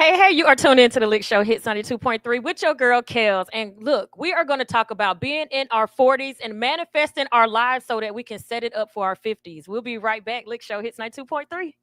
Hey, you are tuned into the Lick Show Hits 92.3 with your girl, KELZ. And look, we are going to talk about being in our 40s and manifesting our lives so that we can set it up for our 50s. We'll be right back. Lick Show Hits 92.3.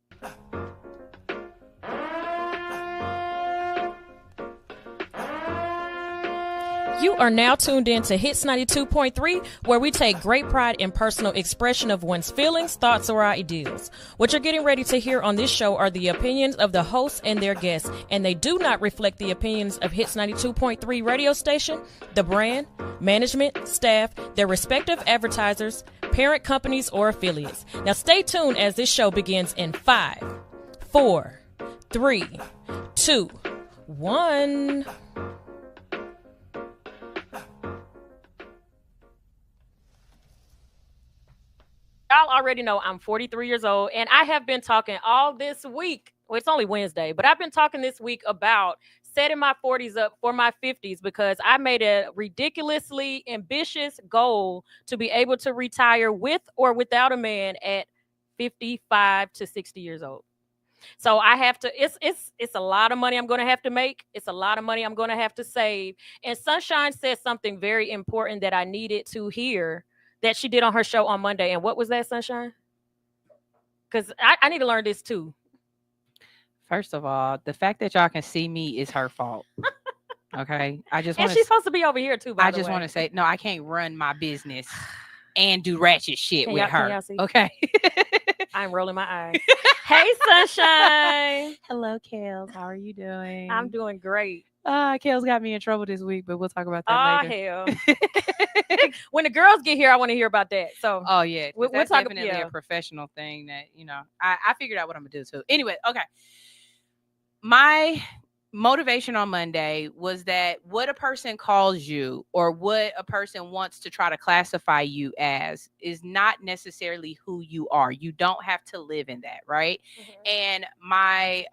You are now tuned in to Hits 92.3, where we take great pride in personal expression of one's feelings, thoughts, or ideals. What you're getting ready to hear on this show are the opinions of the hosts and their guests, and they do not reflect the opinions of Hits 92.3 radio station, the brand, management, staff, their respective advertisers, parent companies, or affiliates. Now stay tuned as this show begins in 5, 4, 3, 2, 1. Y'all already know I'm 43 years old, and I have been talking all this week. Well, it's only Wednesday, but I've been talking this week about setting my 40s up for my 50s because I made a ridiculously ambitious goal to be able to retire with or without a man at 55 to 60 years old. So I have to. It's a lot of money I'm going to have to make. It's a lot of money I'm going to have to save. And Sunshine said something very important that I needed to hear that she did on her show on Monday. And what was that, Sunshine? Because I need to learn this too. First of all, the fact that y'all can see me is her fault. Okay, I just and want she's supposed to be over here too. By I the just way. want to say no. I can't run my business and do ratchet shit Can with y'all- can her. y'all see? Okay. I'm rolling my eyes. Hey, Sunshine. Hello, KELZ. How are you doing? I'm doing great. KELZ got me in trouble this week, but we'll talk about Oh that later. hell! When the girls get here, I want to hear about that. So Oh yeah, 'cause We'll that's talk- definitely yeah. a professional thing that I figured out what I'm gonna do too. Anyway, okay. My motivation on Monday was that what a person calls you or what a person wants to try to classify you as is not necessarily who you are. You don't have to live in that, right? And my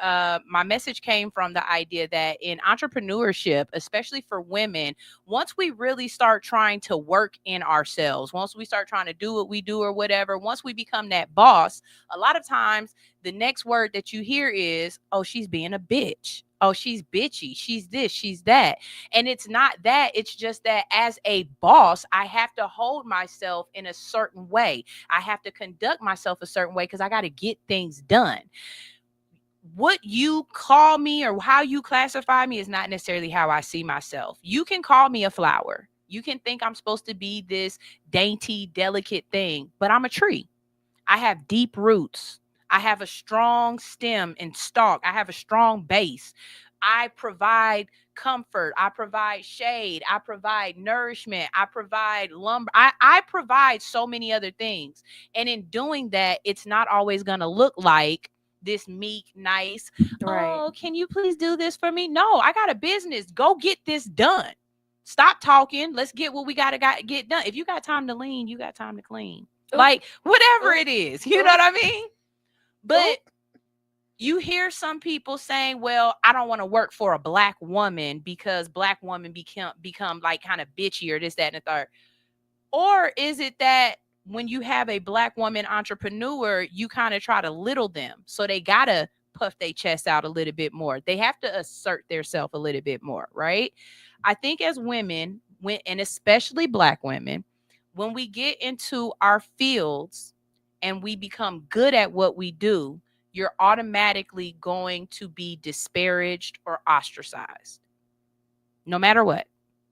message came from the idea that in entrepreneurship, especially for women, once we really start trying to work in ourselves, once we start trying to do what we do or whatever, once we become that boss, a lot of times the next word that you hear is, oh, she's being a bitch. Oh, she's bitchy. She's this, she's that. And it's not that. It's just that as a boss, I have to hold myself in a certain way. I have to conduct myself a certain way because I got to get things done. What you call me or how you classify me is not necessarily how I see myself. You can call me a flower. You can think I'm supposed to be this dainty, delicate thing, but I'm a tree. I have deep roots. I have a strong stem and stalk. I have a strong base. I provide comfort. I provide shade. I provide nourishment. I provide lumber. I provide so many other things. And in doing that, it's not always going to look like this meek, nice, Right. oh, can you please do this for me? No, I got a business. Go get this done. Stop talking. Let's get what we got to get done. If you got time to lean, you got time to clean. Like whatever it is, you know what I mean? But you hear some people saying, well, I don't want to work for a black woman because black women become like kind of bitchy or this, that, and the third. Or is it that when you have a black woman entrepreneur, you kind of try to little them. So they got to puff their chest out a little bit more. They have to assert themselves a little bit more, right? I think as women, and especially black women, when we get into our fields and we become good at what we do, you're automatically going to be disparaged or ostracized. No matter what.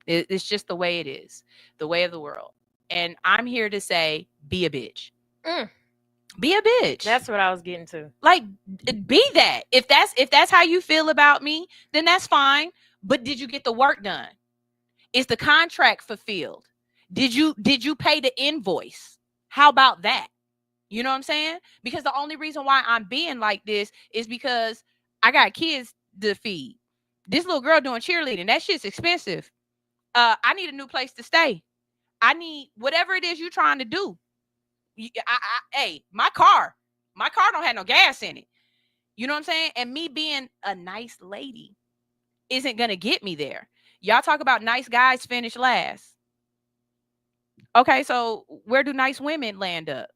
It's just the way it is, the way of the world. And I'm here to say, be a bitch. Be a bitch. That's what I was getting to. Like, be that. If that's how you feel about me, then that's fine. But did you get the work done? Is the contract fulfilled? Did you pay the invoice? How about that? You know what I'm saying? Because the only reason why I'm being like this is because I got kids to feed. This little girl doing cheerleading, that shit's expensive. I need a new place to stay. I need whatever it is you're trying to do. Hey, my car don't have no gas in it. You know what I'm saying? And me being a nice lady isn't going to get me there. Y'all talk about nice guys finish last. Okay, so where do nice women land up?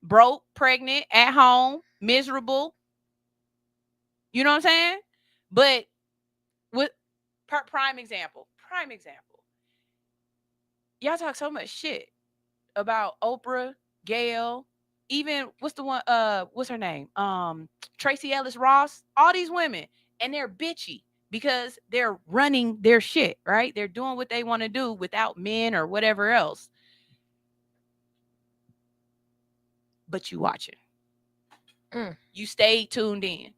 Broke, pregnant, at home, miserable. You know what I'm saying? But with prime example, y'all talk so much shit about Oprah, Gail, even what's the one? What's her name? Tracy Ellis Ross. All these women, and they're bitchy because they're running their shit, right? They're doing what they want to do without men or whatever else. But you watching, you stayed tuned in,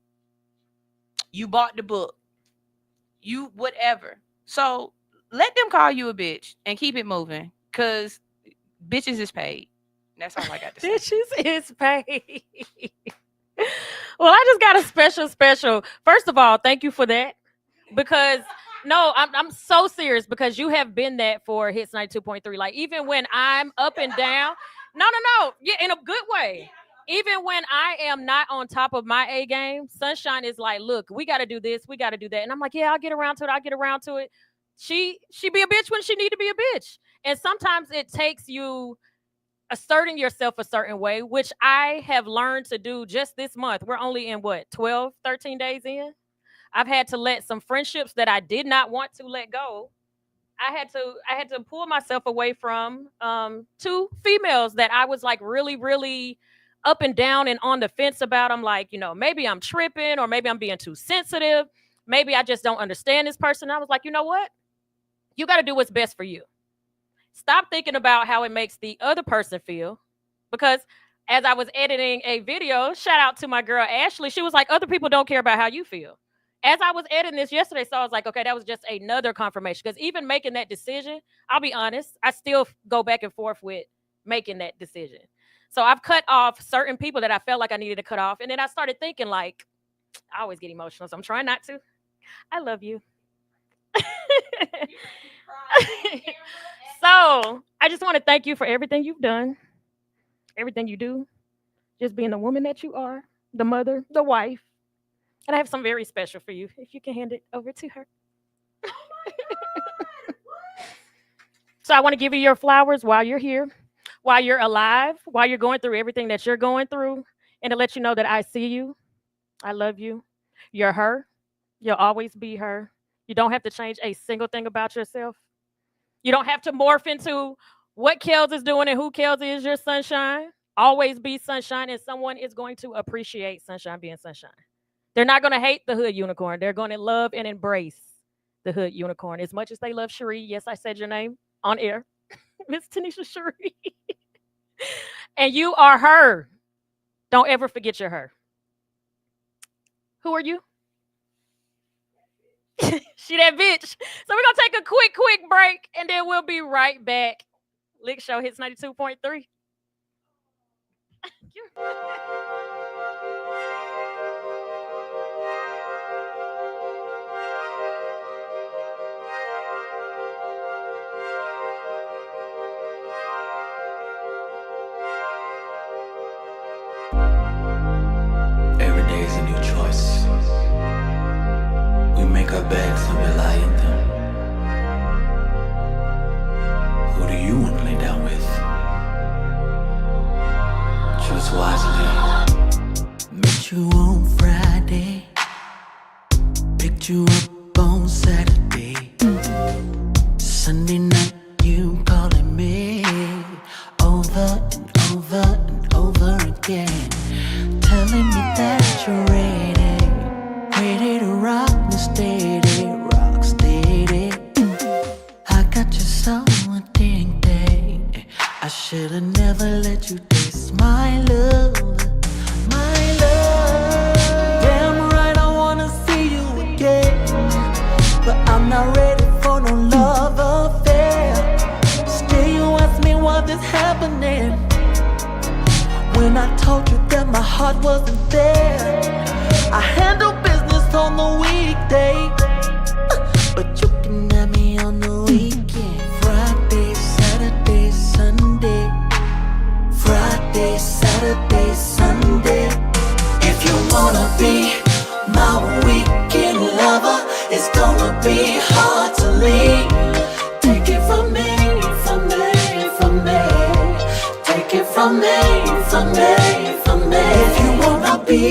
you bought the book, you whatever. So let them call you a bitch and keep it moving, cause bitches is paid. That's all I got to say. Bitches is paid. Well, I just got a special. First of all, thank you for that. Because no, I'm so serious because you have been that for Hits 92.3. Like even when I'm up and down, no, yeah, in a good way. Even when I am not on top of my A game, Sunshine is like, look, we got to do this, we got to do that, and I'm like, yeah, I'll get around to it. I'll get around to it. She be a bitch when she need to be a bitch, and sometimes it takes you asserting yourself a certain way, which I have learned to do just this month. We're only in what, 12, 13 days in. I've had to let some friendships that I did not want to let go. I had to pull myself away from two females that I was like really up and down and on the fence about. I'm like, maybe I'm tripping or maybe I'm being too sensitive. Maybe I just don't understand this person. I was like, you know what? You got to do what's best for you. Stop thinking about how it makes the other person feel. Because as I was editing a video, shout out to my girl Ashley, she was like, other people don't care about how you feel. As I was editing this yesterday, so I was like, okay, that was just another confirmation. Because even making that decision, I'll be honest, I still go back and forth with making that decision. So I've cut off certain people that I felt like I needed to cut off. And then I started thinking, like, I always get emotional, so I'm trying not to. I love you. So I just want to thank you for everything you've done, everything you do, just being the woman that you are, the mother, the wife. And I have some very special for you. If you can hand it over to her. So I want to give you your flowers while you're here, while you're alive, while you're going through everything that you're going through, and to let you know that I see you. I love you. You're her. You'll always be her. You don't have to change a single thing about yourself. You don't have to morph into what KELZ is doing and who KELZ is. Your sunshine. Always be sunshine, and someone is going to appreciate sunshine being sunshine. They're not going to hate the hood unicorn. They're going to love and embrace the hood unicorn as much as they love Cherie. Yes, I said your name on air, Miss Tanisha Cherie. And you are her. Don't ever forget you're her. Who are you? She that bitch. So we're gonna take a quick break, and then we'll be right back. L.I.C.K Show Hits 92.3. Every day is a new choice. We make our beds and we lie in them. Who do you want to lay down with? Choose wisely. Met you on Friday, picked you up on Saturday. Sunday night you calling me over and over again, telling me that you're ready to rock me steady, rock steady. I got you so addicted, I should've never let you taste my love, my love. Damn right I wanna see you again, but I'm not ready for no love affair. Still you ask me what is happening, when I told you that my heart wasn't there. I handle business on the weekday, but you can have me on the weekend. Friday, Saturday, Sunday. Friday, Saturday, Sunday. If you wanna be my weekend lover, it's gonna be hard to leave. Take it from me, from me, from me. Take it from me, from me, from me. If you wanna be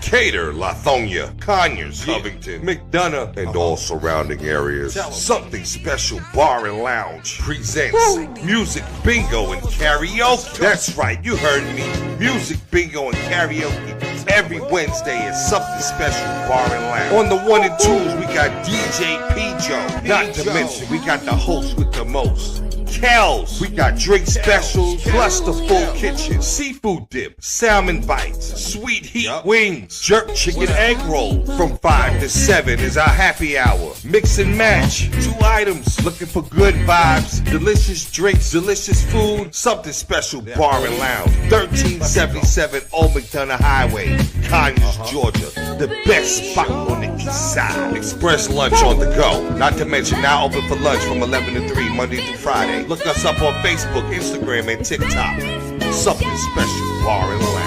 Decatur, Lithonia, Conyers, Covington, McDonough, and all surrounding areas. Something Special Bar and Lounge presents Music Bingo and Karaoke. That's right, you heard me. Music Bingo and Karaoke every Wednesday at Something Special Bar and Lounge. On the 1 and 2s, we got DJ P-Joe. Not to mention, we got the host with the most, KELZ. We got drink specials, plus the full kitchen, seafood dip, salmon bites, sweet heat wings, jerk chicken egg roll. From 5 to 7 is our happy hour. Mix and match, 2 items. Looking for good vibes, delicious drinks, delicious food. Something Special Bar and Lounge, 1377 Old McDonough Highway, Conyers, Georgia. The best spot on the east side. Express lunch on the go. Not to mention now open for lunch from 11 to 3 Monday through Friday. Look us up on Facebook, Instagram, and TikTok. Something Special Bar and Lounge.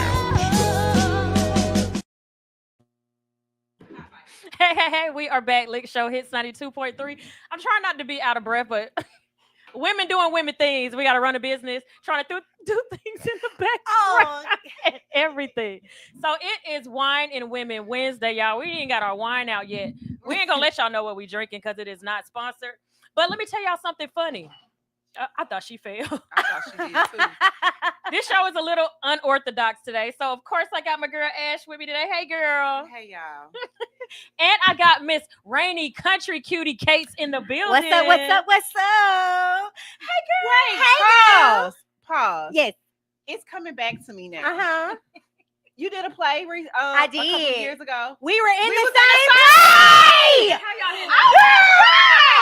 Hey, we are back. L.I.C.K Show Hits 92.3. I'm trying not to be out of breath, but women doing women things. We got to run a business, trying to do things in the background and everything. So it is Wine and Women Wednesday, y'all. We ain't got our wine out yet. We ain't going to let y'all know what we drinking because it is not sponsored. But let me tell y'all something funny. I thought she failed. I thought she did too. This show is a little unorthodox today. So, of course, I got my girl Ash with me today. Hey, girl. Hey, y'all. And I got Miss Rainy Country Cutie Kates in the building. What's up? What's up? What's up? Hey, girl. Wait, Hey, pause. Pause. Yes. It's coming back to me now. Uh-huh. You did a play I a couple did. years ago. We were in We the was in same the play. How y'all did Oh,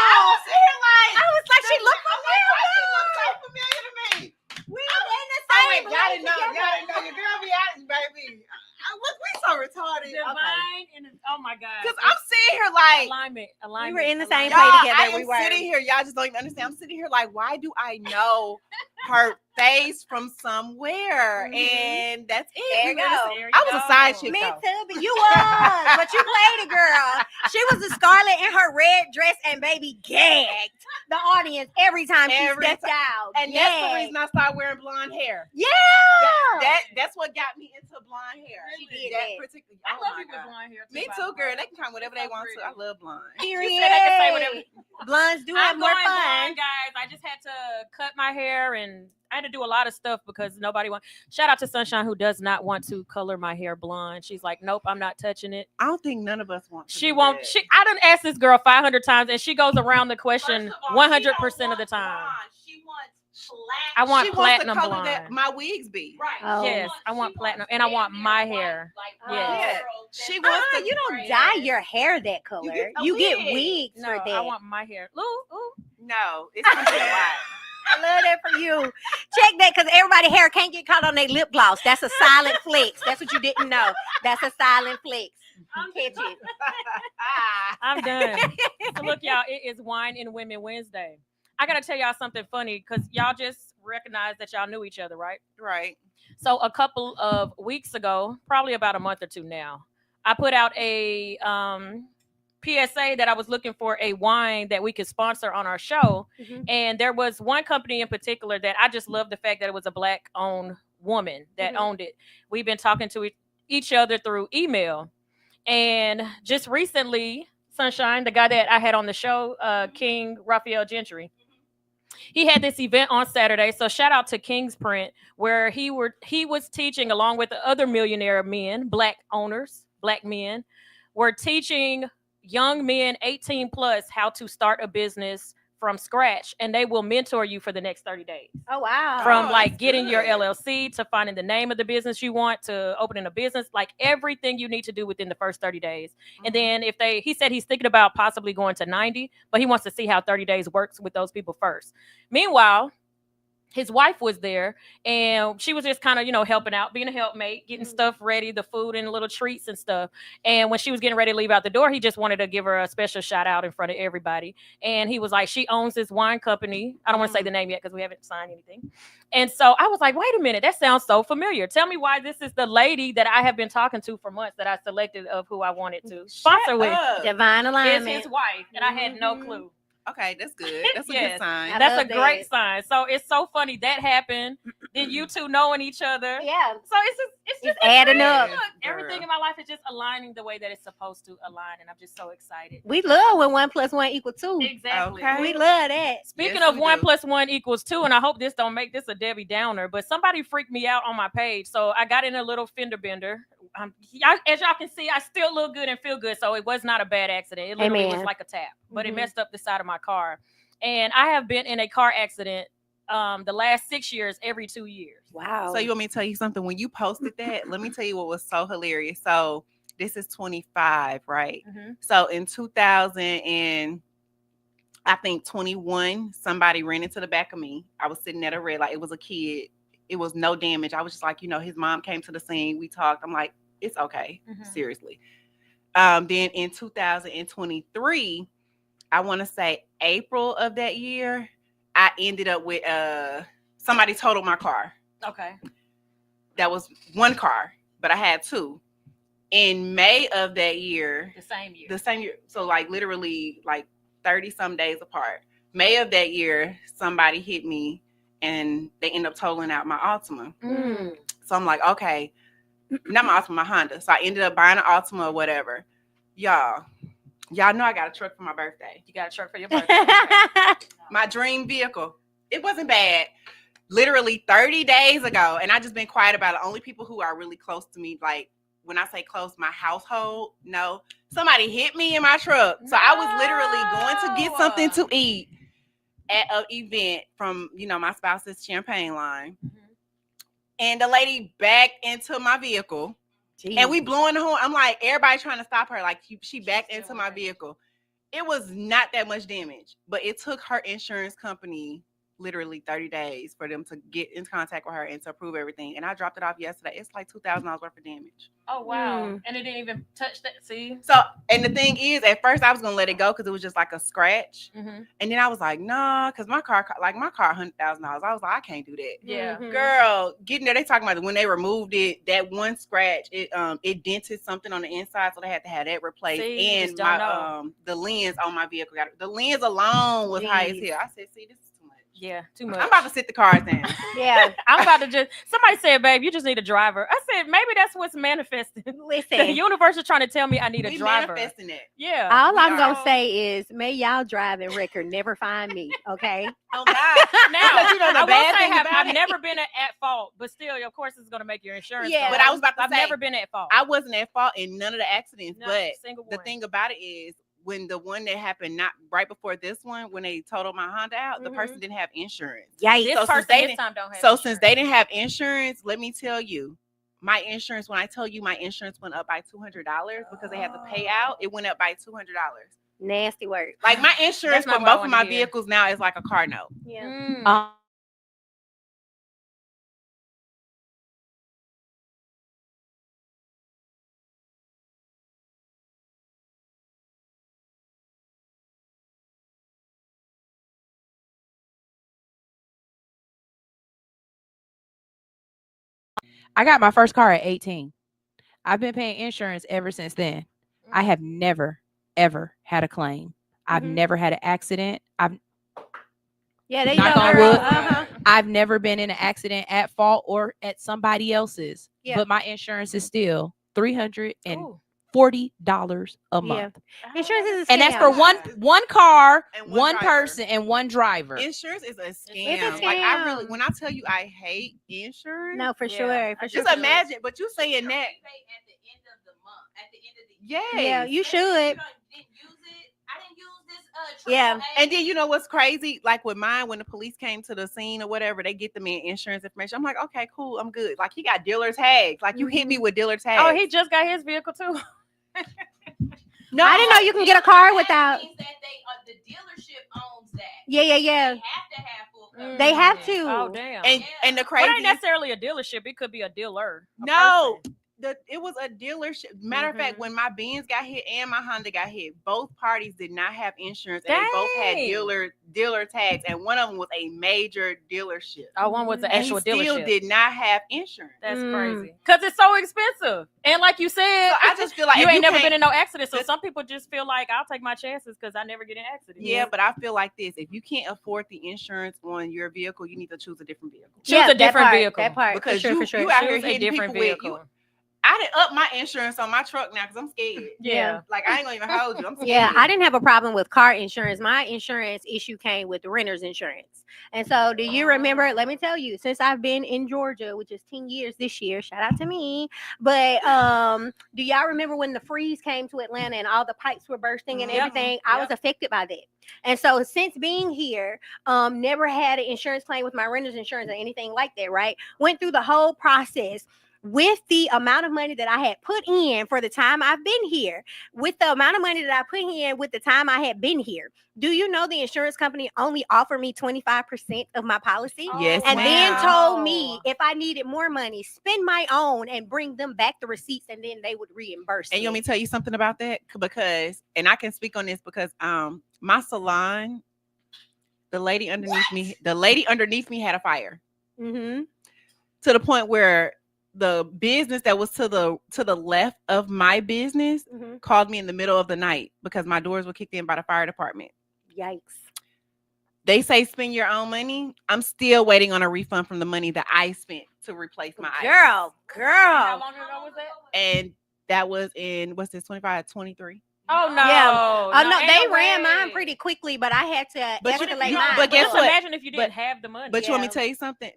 I was here like, I was like, she looked I'm like, why she look so familiar to me? We were in the Oh, same wait, y'all didn't know. together. Y'all didn't know. Your girl be out, baby. Look, we so retarded. Divine and oh my God. Because I'm sitting here like, alignment. We were in the same y'all, play together. I am We were. sitting here. Y'all just don't even understand. I'm sitting here like, why do I know her face from somewhere? And that's it. There you go. I was a side chick Me though. too, but you was. But you played a girl. She was a Scarlet in her red dress and baby gagged the audience every time she Every stepped out. And that's the reason I started wearing blonde hair. Yeah. That's what got me into blonde hair. She did that that. particular. I Oh love my you with God. blonde hair too. Me by too, the girl. way. They can come whatever they want to. I love blonde. Period. She said they can say whatever. Blondes do I'm have more going fun. blonde, guys. I just had to cut my hair and I had to do a lot of stuff because nobody wants. Shout out to Sunshine who does not want to color my hair blonde. She's like, nope, I'm not touching it. I don't think none of us want. She won't. I done asked this girl 500 times and she goes around the question 100% of the time. She wants I want she platinum wants the color blonde. that my wigs be. Right. Oh. Yes, I want platinum and I want my hair. Yes. She wants to. You don't dye your hair that color. get a You get wig. wigs No, for that. I want my hair. Ooh. No, it's gonna be a lot. I love that for you. Check that because everybody hair can't get caught on their lip gloss. That's a silent flex. That's what you didn't know. That's a silent flex. Catch it. I'm done. So look, y'all, it is Wine and Women Wednesday. I gotta tell y'all something funny because y'all just recognized that y'all knew each other, right? Right. So a couple of weeks ago, probably about a month or two now, I put out a PSA that I was looking for a wine that we could sponsor on our show. Mhm. And there was one company in particular that I just loved the fact that it was a Black-owned woman that Mhm. owned it. We've been talking to each other through email. And just recently, Sunshine, the guy that I had on the show, King Raphael Gentry, he had this event on Saturday. So shout out to King's Print, where he was teaching along with the other millionaire men, Black owners, Black men, were teaching young men 18 plus how to start a business from scratch, and they will mentor you for the next 30 days. Oh, wow. From Oh, like that's getting your good. LLC to finding the name of the business you want to opening a business, like everything you need to do within the first 30 days. And then he said he's thinking about possibly going to 90, but he wants to see how 30 days works with those people first. Meanwhile, his wife was there and she was just kind of, helping out, being a helpmate, getting stuff ready, the food and little treats and stuff. And when she was getting ready to leave out the door, he just wanted to give her a special shout out in front of everybody. And he was like, she owns this wine company. I don't want to say the name yet because we haven't signed anything. And so I was like, wait a minute, that sounds so familiar. Tell me why this is the lady that I have been talking to for months that I selected of who I wanted to sponsor with. Divine Is alignment. his wife. And I had no Mhm. clue. Okay, that's good. That's a Yes. good sign. I That's love a great that. sign. So it's so funny that happened. Then you two knowing each other. Yeah. So it's just It's adding up. Look, Everything in my life is just aligning the way that it's supposed to align, and I'm just so excited. We love when 1 + 1 = 2. Exactly. Okay. We love that. Speaking Yes, of we 1 do. + 1 = 2, and I hope this don't make this a Debbie Downer, but somebody freaked me out on my page, so I got in a little fender bender. As y'all can see, I still look good and feel good, so it was not a bad accident. It literally was Amen. like a tap, but it Mhm. messed up the side of my car. And I have been in a car accident the last 6 years, every 2 years. Wow. So you want me to tell you something? When you posted that, let me tell you what was so hilarious. So this is 25, right? Mm-hmm. So in 2000 and I think 21, somebody ran into the back of me. I was sitting at a red light. It was a kid. It was no damage. I was just like, his mom came to the scene. We talked. I'm like, it's okay. Mhm. Seriously. Then in 2023, I want to say April of that year, I ended up with somebody totaled my car. Okay. That was one car, but I had two. In May of that year, The same year. So like literally like 30 some days apart. May of that year, somebody hit me and they end up totaling out my Altima. Mm. So I'm like, okay, not my Altima, my Honda. So I ended up buying an Altima or whatever. Y'all know I got a truck for my birthday. You got a truck for your birthday. My dream vehicle. It wasn't bad. Literally 30 days ago, and I just been quiet about it. Only people who are really close to me, like when I say close, my household, no. Somebody hit me in my truck. So I was literally going to get something to eat at an event from, my spouse's champagne line. Mhm. And the lady backed into my vehicle. Jeez. And we blowing the horn. I'm like, everybody trying to stop her. Like she backed into my vehicle. It was not that much damage, but it took her insurance company literally 30 days for them to get in contact with her and to approve everything. And I dropped it off yesterday. It's like $2,000 worth of damage. Oh wow! And it didn't even touch that. See. So, and the thing is, at first I was gonna let it go because it was just like a scratch, and then I was like, nah, because my car $100,000. I was like, I can't do that. Yeah. Girl, getting there, they talking about when they removed it, that one scratch, it dented something on the inside, so they had to have that replaced. See, and my the lens on my vehicle the lens alone was high as hell. I said, see, this is too much. Yeah, too much. I'm about to sit the cars down. Yeah. I'm about to somebody said, babe, you just need a driver. I said, maybe that's what's manifesting. Listen. The universe is trying to tell me I need a We driver. manifesting it. Yeah. All I'm going to say is, may y'all driving record never find me, okay? Oh, God. Now, Because you know the I will bad say thing about I've it. never been at fault, but still, of course, it's going to make your insurance. Yeah, go But up. I was about to I've say, never been at fault. I wasn't at fault in none of the accidents, Not but a single the one. thing about it is when the one that happened not right before this one, when they totaled my Honda out, the person didn't have insurance. Yikes. This So person this time don't have So insurance. since they didn't have insurance, let me tell you, my insurance, when I tell you my insurance went up by $200 because they had to pay out, it went up by $200. Nasty work. Like my insurance That's not for what I both of wanna my hear. vehicles now is like a car note. Yeah. I got my first car at 18. I've been paying insurance ever since then. I have never, ever had a claim. I've never had an accident. Yeah, there you Knock go, on girl. wood. I've never been in an accident at fault or at somebody else's. Yeah. But my insurance is still $340 Ooh. a month. Yeah. Insurance is a scam. And that's for one car, And one one driver. person, and one driver. Insurance is a scam. It's a Like I really, scam. when I tell you I hate insurance, No, for Yeah. sure. For sure. just imagine. But you saying that, At the end of the month, at the end of the yes. Yeah, you should. didn't use it. I didn't use this. Yeah. And then you know what's crazy? Like with mine, when the police came to the scene or whatever, they get them in insurance information. I'm like, okay, cool, I'm good. Like he got dealer tags. Like you hit me with dealer tags. Oh, he just got his vehicle too. no, I didn't know you can get a car without. Means that the dealership owns that. Yeah, yeah, yeah. They have to have full coverage. They have to. Oh damn. And the But crazy it ain't necessarily a dealership. It could be a dealer. a no. person. It was a dealership. Matter of fact, when my Benz got hit and my Honda got hit, both parties did not have insurance, and they both had Dang. dealer tags, and one of them was a major dealership. Oh, one was the And he actual still dealership. did not have insurance. That's Mm. crazy. Because it's so expensive. And like you said, So I just feel like you if ain't never can't- been in no accident. So Just- some people just feel like I'll take my chances because I never get in accidents. Yeah, but I feel like this: if you can't afford the insurance on your vehicle, you need to choose a different vehicle. Choose a that different part, vehicle. That part. Because for sure, you- for sure. you out here Choose a hitting different people with- vehicle. I didn't up my insurance on my truck now because I'm scared. Yeah. Like I ain't gonna even hold you. I'm scared. Yeah, I didn't have a problem with car insurance. My insurance issue came with the renter's insurance. And so, do you remember? Let me tell you, since I've been in Georgia, which is 10 years this year, shout out to me. But do y'all remember when the freeze came to Atlanta and all the pipes were bursting and Yep. everything? I was affected by that. And so, since being here, never had an insurance claim with my renter's insurance or anything like that, right? Went through the whole process with the amount of money that I had put in for the time I've been here, with the amount of money that I put in with the time I had been here. Do you know the insurance company only offered me 25% of my policy? Yes, And then ma'am. told me if I needed more money, spend my own and bring them back the receipts, and then they would reimburse And you want me me. to tell you something about that? Because, and I can speak on this because my salon, the lady underneath me had a fire Mm-hmm. to the point where the business that was to the left of my business Mm-hmm. called me in the middle of the night because my doors were kicked in by the fire department. Yikes. They say spend your own money. I'm still waiting on a refund from the money that I spent to replace my items. Girl. How long ago was that? And that was in, what's this, 25, 23? Oh no. Yeah. Oh no, ain't they no ran way. mine pretty quickly, but I had to But you- escalate you- mine. but guess just what? imagine if you didn't But- have the money. But you want me Yeah. to tell you something?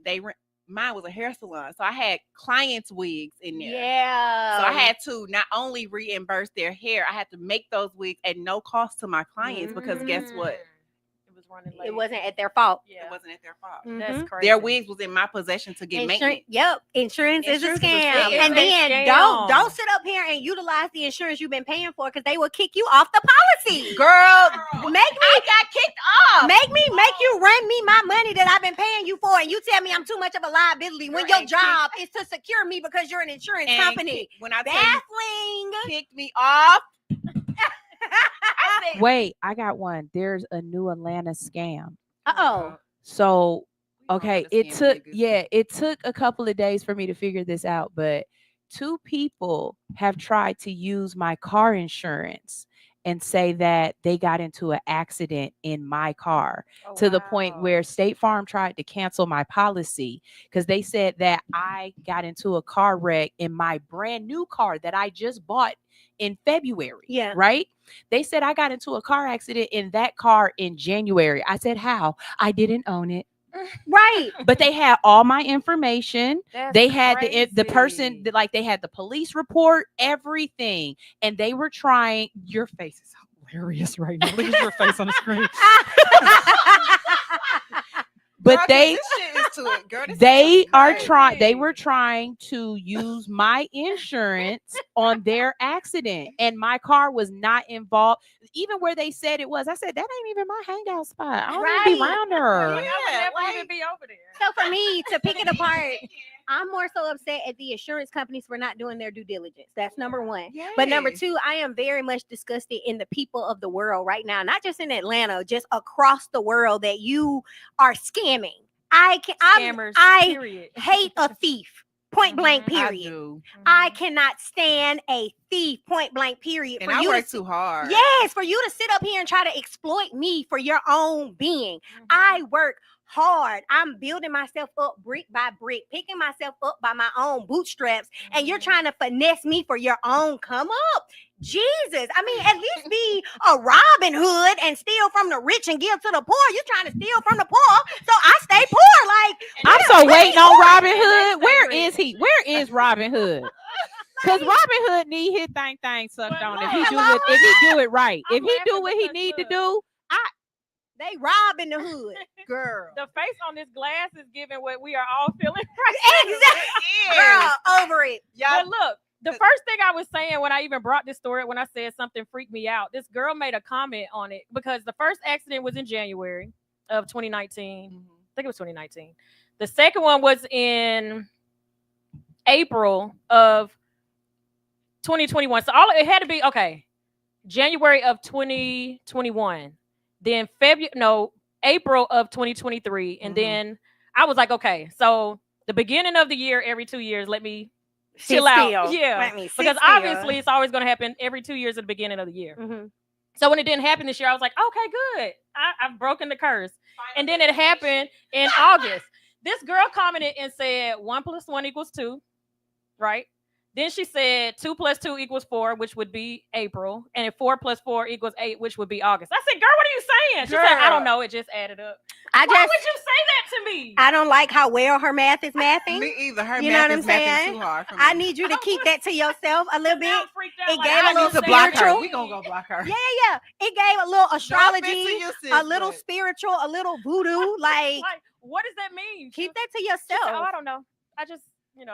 Mine was a hair salon, so I had clients' wigs in there. Yeah. So I had to not only reimburse their hair, I had to make those wigs at no cost to my clients because guess what? It was running late. It wasn't at their fault. It wasn't at their fault. That's Mhm. crazy. Their wigs was in my possession to get maintenance. Yep, insurance is a Insurance is a scam. scam. And It's a then scam. don't sit up here and utilize the insurance you've been paying for because they will kick you off the policy. Girl, I got kicked off. Make you run me my money that I've been paying you for, and you tell me I'm too much of a liability when Girl, your job is to secure me because you're an insurance and company. when I tell you Baffling. kicked me off, Wait, I got one. There's a new Atlanta scam. Uh-oh. So, We all okay, Atlanta scam niggas. it took a couple of days for me to figure this out, but 2 people have tried to use my car insurance and say that they got into an accident in my car to the point where State Farm tried to cancel my policy because they said that I got into a car wreck in my brand new car that I just bought in February. Yeah. Right? They said I got into a car accident in that car in January. I said, how? I didn't own it. Right. But they had all my information. That's They had the person crazy. that, like, they had the police report, everything, and they were trying. Your face is hilarious right now. Look at your face on the screen. But Girl, they this shit is to it. Girl, this they is are crazy. trying. They were trying to use my insurance on their accident, and my car was not involved. Even where they said it was, I said that ain't even my hangout spot. I don't even be Right. around her. I would never like- even be over there. So for me to pick it apart, I'm more so upset at the insurance companies for not doing their due diligence. That's number one. But number Yes. two, I am very much disgusted in the people of the world right now, not just in Atlanta, just across the world that you are scamming. Scammers. I period. hate a thief. Point blank, Mhm. I period. do. I cannot stand a thief. Point blank, period. And I you work to too hard. Yes, for you to sit up here and try to exploit me for your own being. I work hard. I'm building myself up brick by brick, picking myself up by my own bootstraps, and you're trying to finesse me for your own come up. Jesus, I mean, at least be a Robin Hood and steal from the rich and give to the poor. You're trying to steal from the poor, so I stay poor. Like, I'm yeah, so let waiting me on poor. Robin Hood. That's Where favorite. is he? Where is Robin Hood? Because Robin Hood need his thing sucked But on. look, If he do it right, I'm if he do laughing what he because need to look. do, They robbing the hood, girl. The face on this glass is giving what we are all feeling right now. Exactly, girl, over it. But look, the first thing I was saying when I even brought this story, when I said something freaked me out, this girl made a comment on it because the first accident was in January of 2019. I think it was 2019. The second one was in April of 2021. So it had to be January of 2021. Then April of 2023. And then I was like, okay, so the beginning of the year, every 2 years, let me chill out. Yeah. Let me sit Because still. obviously it's always going to happen every 2 years at the beginning of the year. Mhm. So when it didn't happen this year, I was like, okay, good. I've broken the curse. And then it happened in August. This girl commented and said 1 + 1 = 2, right? Then she said 2 plus 2 equals 4, which would be April, and if 4 plus 4 equals 8, which would be August. I said, "Girl, what are you saying?" She said, "I don't know. It just added up." Why would you say that to me? I don't like how well her math is mathing. Me either. Her You know math what is I'm mathing saying? too hard for me. I need you to keep that to yourself a little bit. Now I'm freaked out, It like, gave I a little need to block her. spiritual. We gonna go block her. Yeah. It gave a little No offense astrology, to you, sis, a little but- spiritual, a little voodoo. Like, Like, what does that mean? keep that to She said, "Oh, yourself. I don't know. I just,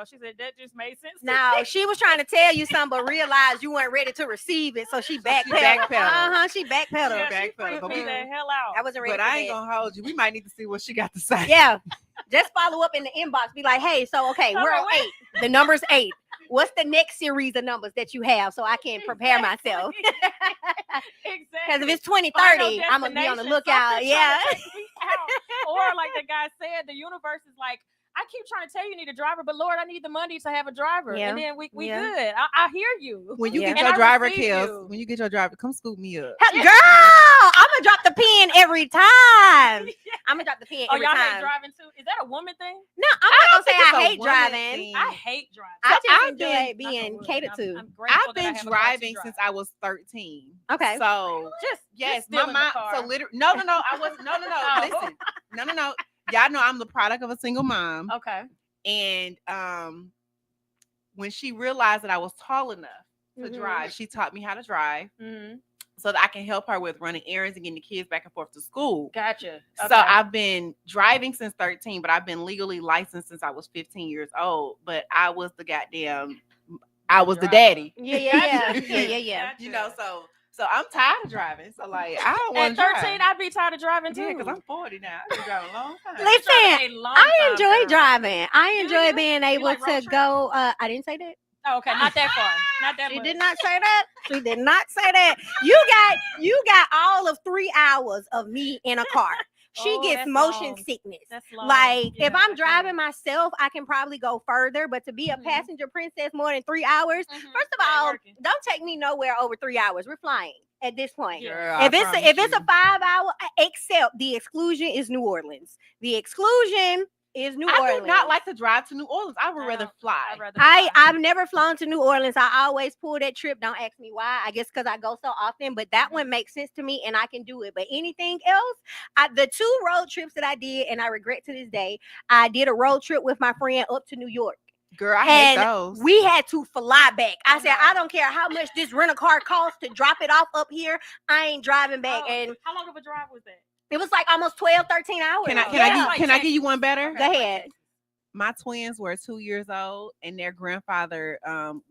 she said that just made sense." to Now me." she was trying to tell you something, but realized you weren't ready to receive it, so she backpedaled. backpedaled. She backpedaled. Yeah, she back freaked for me the- the hell out. I wasn't ready But for I ain't that. gonna hold you. We might need to see what she got to say. Yeah. Just follow up in the inbox. Be like, hey, so okay, we're on 8. The number's 8. What's the next series of numbers that you have so I can prepare myself? Exactly. Because if it's Final 2030, I'm gonna be on the destination, lookout. something Yeah. trying to take me out. Or like the guy said, the universe is like, I keep trying to tell you need a driver, but Lord, I need the money to have a driver. Yeah. And then we Yeah. good. I hear you. When you Yeah. get And your I driver, receive Kels, you. when you get your driver, come scoop me up. Girl, I'm gonna drop the pen every time. I'm gonna drop the pen Oh, every y'all hate time. driving too? Is that a woman thing? No, I'm not gonna say think it's I a hate woman driving. thing. I hate driving. I just I've enjoy been- being I'm catered to. grateful I've that I been have a car to driving drive. since I was 13. Okay. So Just yes, my stealing the mom. car. So literally, no, I wasn't. No. Oh. Listen, no. Y'all know I'm the product of a single mom, Okay. and when she realized that I was tall enough to Mhm. drive, she taught me how to drive Mm-hmm. so that I can help her with running errands and getting the kids back and forth to school. Gotcha. So Okay. I've been driving since 13, but I've been legally licensed since I was 15 years old. But I was the Driver. daddy. Yeah. Gotcha. You know, so I'm tired of driving. So like I don't want At to 13, I'd be tired of driving too. yeah, because I'm 40 now. I've been driving a long time. Listen, A long I time, enjoy girl. driving. I Do enjoy you? being You able like road to trips? go. I didn't say that. Oh, okay, not that far. Not that She much. did not say that. She did not say that. You got all of 3 hours of me in a car. She Oh, gets that's motion long. sickness. That's long. Like Yeah, if I'm that's driving long. myself, I can probably go further. But to be a Mhm. passenger princess more than 3 hours, Mhm. first of Ain't all, working. don't take me nowhere over 3 hours. We're flying at this point. Yeah. Girl, I If it's promise a you. 5 hour, except the exclusion is New Orleans. The exclusion is New I Orleans. do not like to drive to New Orleans. I would I rather don't- fly. I'd rather fly. I've never flown to New Orleans. I always pull that trip. Don't ask me why. I guess because I go so often. But that one makes sense to me, and I can do it. But anything else, the 2 road trips that I did, and I regret to this day, I did a road trip with my friend up to New York. Girl, I hate And those. we had to fly back. I Oh, said, no. I don't care how much this rental car costs to drop it off up here. I ain't driving back. Oh, And how long of a drive was that? it was like almost 12, 13 hours. Can I Yeah. like can I give you Texas. one better? Okay, Go like ahead. Texas. My twins were 2 years old, and their grandfather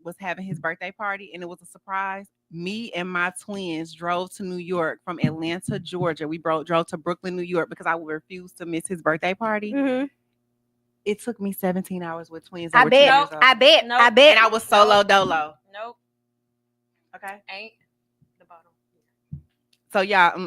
was having his birthday party, and it was a surprise. Me and my twins drove to New York from Atlanta, Georgia. We drove to Brooklyn, New York, because I would refuse to miss his birthday party. Mhm. It took me 17 hours with twins. That I were 2 bet. years old. I bet. Nope. I bet. And I was solo dolo. Nope, Okay. ain't the bottom. So y'all,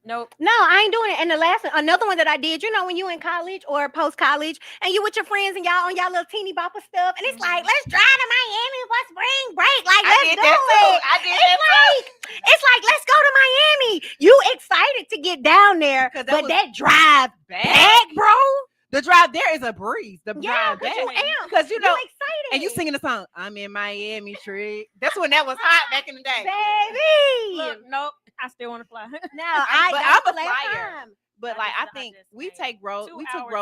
Nope. No, I ain't doing it. And another one that I did, when you in college or post college and you with your friends and y'all on y'all little teeny bopper stuff, and it's like, let's drive to Miami for spring break. Like, I let's did do that too. it. I did that too. It's like, let's go to Miami. You excited to get down there, 'Cause that but was that drive Bad. back, bro. The drive there is a breeze. The Yeah, drive because back. you am. Because you know, You excited. and you singing the song, I'm in Miami, Trick. That's when that was hot back in the day. baby. Look, nope. I still want to fly. No, but that was I'm a the last flyer. time. But I like just- I I think just we ain't. took 2 road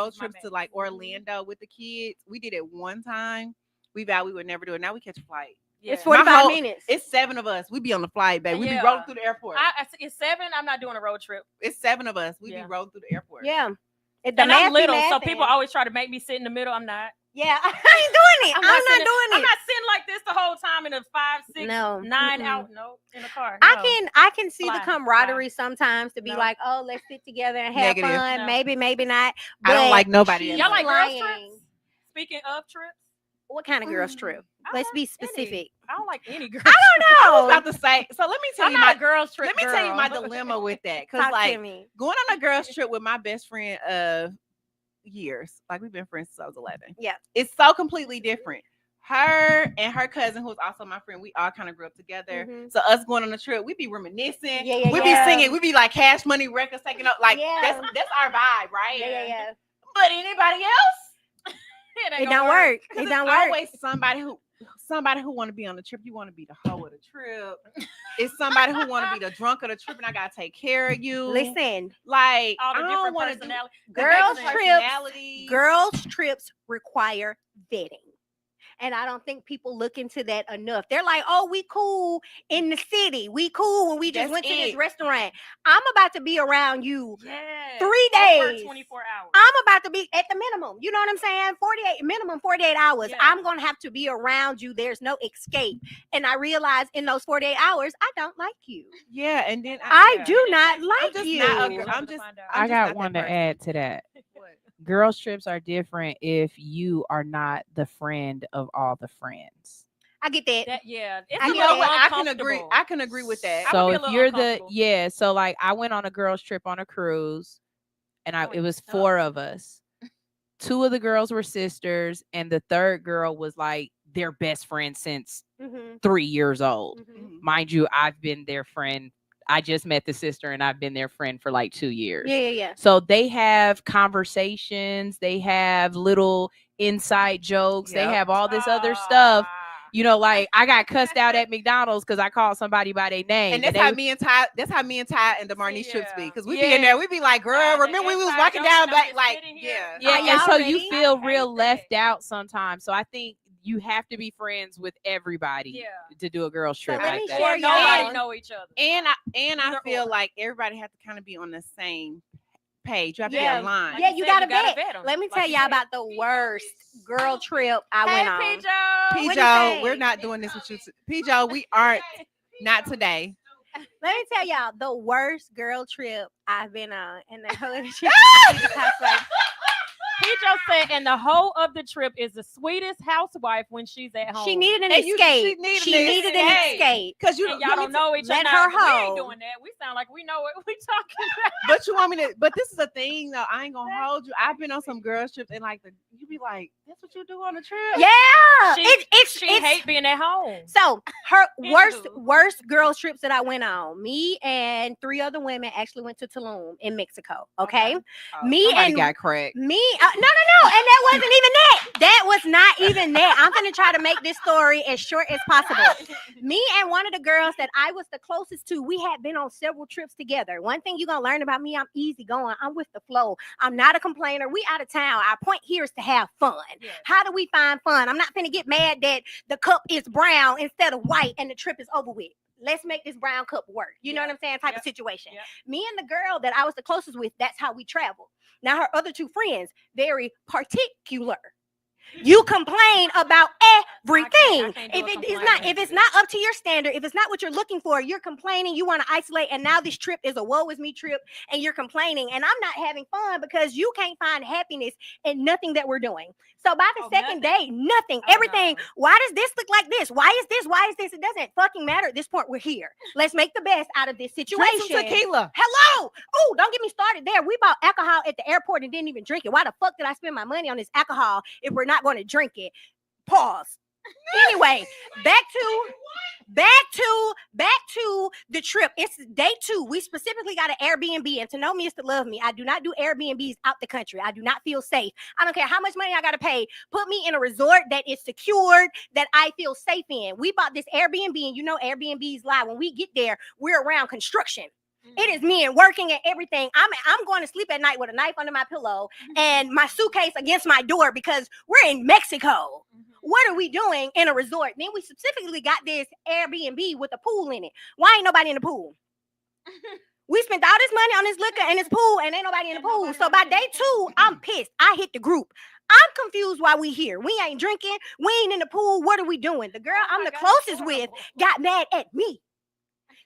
hours is my trips to max. like Orlando with the kids. We did it one time. We vowed we would never do it. Now we catch a flight. Yeah. It's 45 whole- minutes. It's 7 of us. We be on the flight, baby. We be Yeah. rolling through the airport. It's 7. I'm not doing a road trip. It's 7 of us. We Yeah. be rolling through the airport. Yeah. The And math I'm be little, so mathing. people always try to make me sit in the middle. I'm not. Yeah, I ain't doing it. I'm not sitting- doing I'm it. not sitting like this the whole time in a 5, 6, No, 9 mm-mm. out. No, in the car. I No. can see the Fly, camaraderie sometimes to be No. like, oh, let's sit together and have Negative. fun. No. Maybe not. I don't But like nobody she's else. Y'all like girls flying. trips? Speaking of trips, What kind of girls trip? I Let's don't be like any. specific. I don't like any girls. I I don't was know. about to say, so let me tell I'm you not my a girls trip. let me tell you my girl. dilemma with that. Because Talk to like me. going on a girls trip with my best friend of years, like we've been friends since I was 11. Yeah. It's so completely different. Her and her cousin, who's also my friend, we all kind of grew up together. Mhm. So us going on a trip, we be reminiscing. Yeah, we yeah. be singing. We be like Cash Money records taking up. Like Yeah. that's our vibe, right? Yeah. But anybody else? It ain't It gonna don't work. 'Cause It it's don't work. always somebody who somebody who want to be on the trip. You want to be the hoe of the trip. It's somebody who want to be the drunk of the trip, and I gotta take care of you. Listen, like All the I don't different want to do personalities. girls different trips. personalities. Girls trips require vetting. And I don't think people look into that enough. They're like, oh, we cool in the city. We cool when we just That's went to this it. restaurant. I'm about to be around you Yes. 3 Over days. 24 hours. I'm about to be at the minimum. You know what I'm saying? 48 hours. Yeah. I'm going to have to be around you. There's no escape. And I realize in those 48 hours, I don't like you. Yeah, and then I yeah. do not I'm like just you. not a Love girl. to I'm just. find out. I'm I just got not one that to person. add to that. What? Girls trips are different if you are not the friend of all the friends. I get that. It's I a get little that. I can agree. uncomfortable. I can agree with that. I would So be a if little you're the uncomfortable. so like I went on a girls trip on a cruise, and Oh, it was it's 4 tough. of us. 2 of the girls were sisters, and the third girl was like their best friend since Mhm, 3 years old. mhm. Mhm. Mind you, I've been their friend. I just met the sister, and I've been their friend for like 2 years. Yeah. So they have conversations, they have little inside jokes, they Yep. have all this other stuff. Ah. You know, like I got cussed out at McDonald's because I called somebody by their name. And that's how me and Ty. That's how me and Ty and the Marnice trips be. Yeah. Because we be in there. We be like, girl, The remember we was inside walking jokes down and I'm back just like, sitting here. yeah. Yeah, Are and y'all so you ready? feel I real hate that. left out sometimes. So I think you have to be friends with everybody Yeah. to do a girls trip let like me that. share Or nobody y'all. know each other. And I Either feel or. like everybody have to kind of be on the same page. You have to Yeah. be aligned. Yeah, you said, gotta vet. 'em, Let me like tell you y'all said. about the worst girl trip I went on. Hey, Pijo. What do you Pijo, say? we're not doing this with you. Pijo, we aren't. Not today. Let me tell y'all the worst girl trip I've been on, and the whole shit. Pijo said, and the whole of the trip is the sweetest housewife when she's at home. She needed an And you- escape. she She needed needed an an escape. escape. Because you And y'all don't know each other. let her We ain't hoe. doing that. We sound like we know what we talking about. But you want me to? But this is the thing, though. I ain't gonna hold you. I've been on some girls trips, and like you be like, "That's what you do on a trip." Yeah, She hate being at home. So her Anywho. worst girls trips that I went on. Me and 3 other women actually went to Tulum in Mexico. Okay, me Somebody and got cracked. me. No, and that wasn't even that. That was not even that. I'm gonna try to make this story as short as possible. Me and one of the girls that I was the closest to, we had been on several trips together. One thing you're gonna learn about me, I'm easy going. I'm with the flow. I'm not a complainer. We out of town. Our point here is to have fun. Yes. How do we find fun? I'm not gonna get mad that the cup is brown instead of white and the trip is over with. Let's make this brown cup work. You know what I'm saying? Type of situation. Yep. Me and the girl that I was the closest with, that's how we traveled. Now her other 2 friends, very particular. You complain about everything. I can't do If a it's complaint. not up to your standard, if it's not what you're looking for, you're complaining. You want to isolate, and now this trip is a woe is me trip, and you're complaining, and I'm not having fun because you can't find happiness in nothing that we're doing. So by the second day, nothing, Oh, everything. no. Why does this look like this? Why is this? Why is this? It doesn't fucking matter at this point. We're here. Let's make the best out of this Drink situation. some tequila. Hello. Oh, don't get me started there. We bought alcohol at the airport and didn't even drink it. Why the fuck did I spend my money on this alcohol if we're not going to drink it? Pause. Anyway, back to the trip. It's day 2. We specifically got an Airbnb, and to know me is to love me. I do not do Airbnbs out the country. I do not feel safe. I don't care how much money I got to pay. Put me in a resort that is secured, that I feel safe in. We bought this Airbnb, and you know Airbnbs lie. When we get there, we're around construction. It is men working and everything. I'm going to sleep at night with a knife under my pillow and my suitcase against my door because we're in Mexico. What are we doing in a resort? Then we specifically got this Airbnb with a pool in it. Why ain't nobody in the pool? We spent all this money on this liquor and this pool, and ain't nobody in the pool. So by day 2, I'm pissed. I hit the group. I'm confused why we here. We ain't drinking. We ain't in the pool. What are we doing? The girl I'm the closest with got mad at me.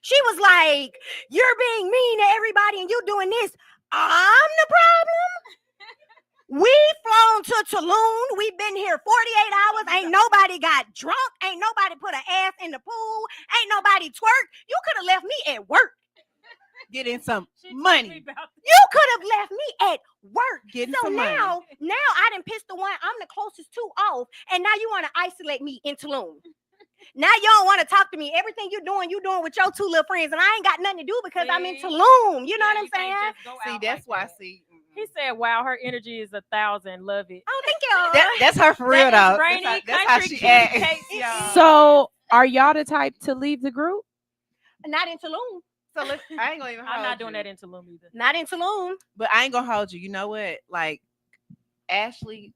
She was like, "You're being mean to everybody and you doing this. I'm the problem. We flown to Tulum. We've been here 48 hours. Ain't nobody got drunk. Ain't nobody put an ass in the pool. Ain't nobody twerk. You could have left me at work. Getting some money. You could have left me at work. Getting So some money. now I done pissed the one I'm the closest to off, and now you want to isolate me in Tulum. Now you don't want to talk to me. Everything you doing with your 2 little friends, and I ain't got nothing to do because I'm in Tulum. You know what I'm saying? See, that's why. See, He said, "Wow, her energy is 1,000. Love it." Oh, thank you. That's her for real That is though. Rainy That's how Country she acts. Kitty Cakes, y'all. So, are y'all the type to leave the group? Not in Tulum. So let's, I ain't gonna even. I'm hold not doing you. that in Tulum either. Not in Tulum. But I ain't gonna hold you. You know what? Like Ashley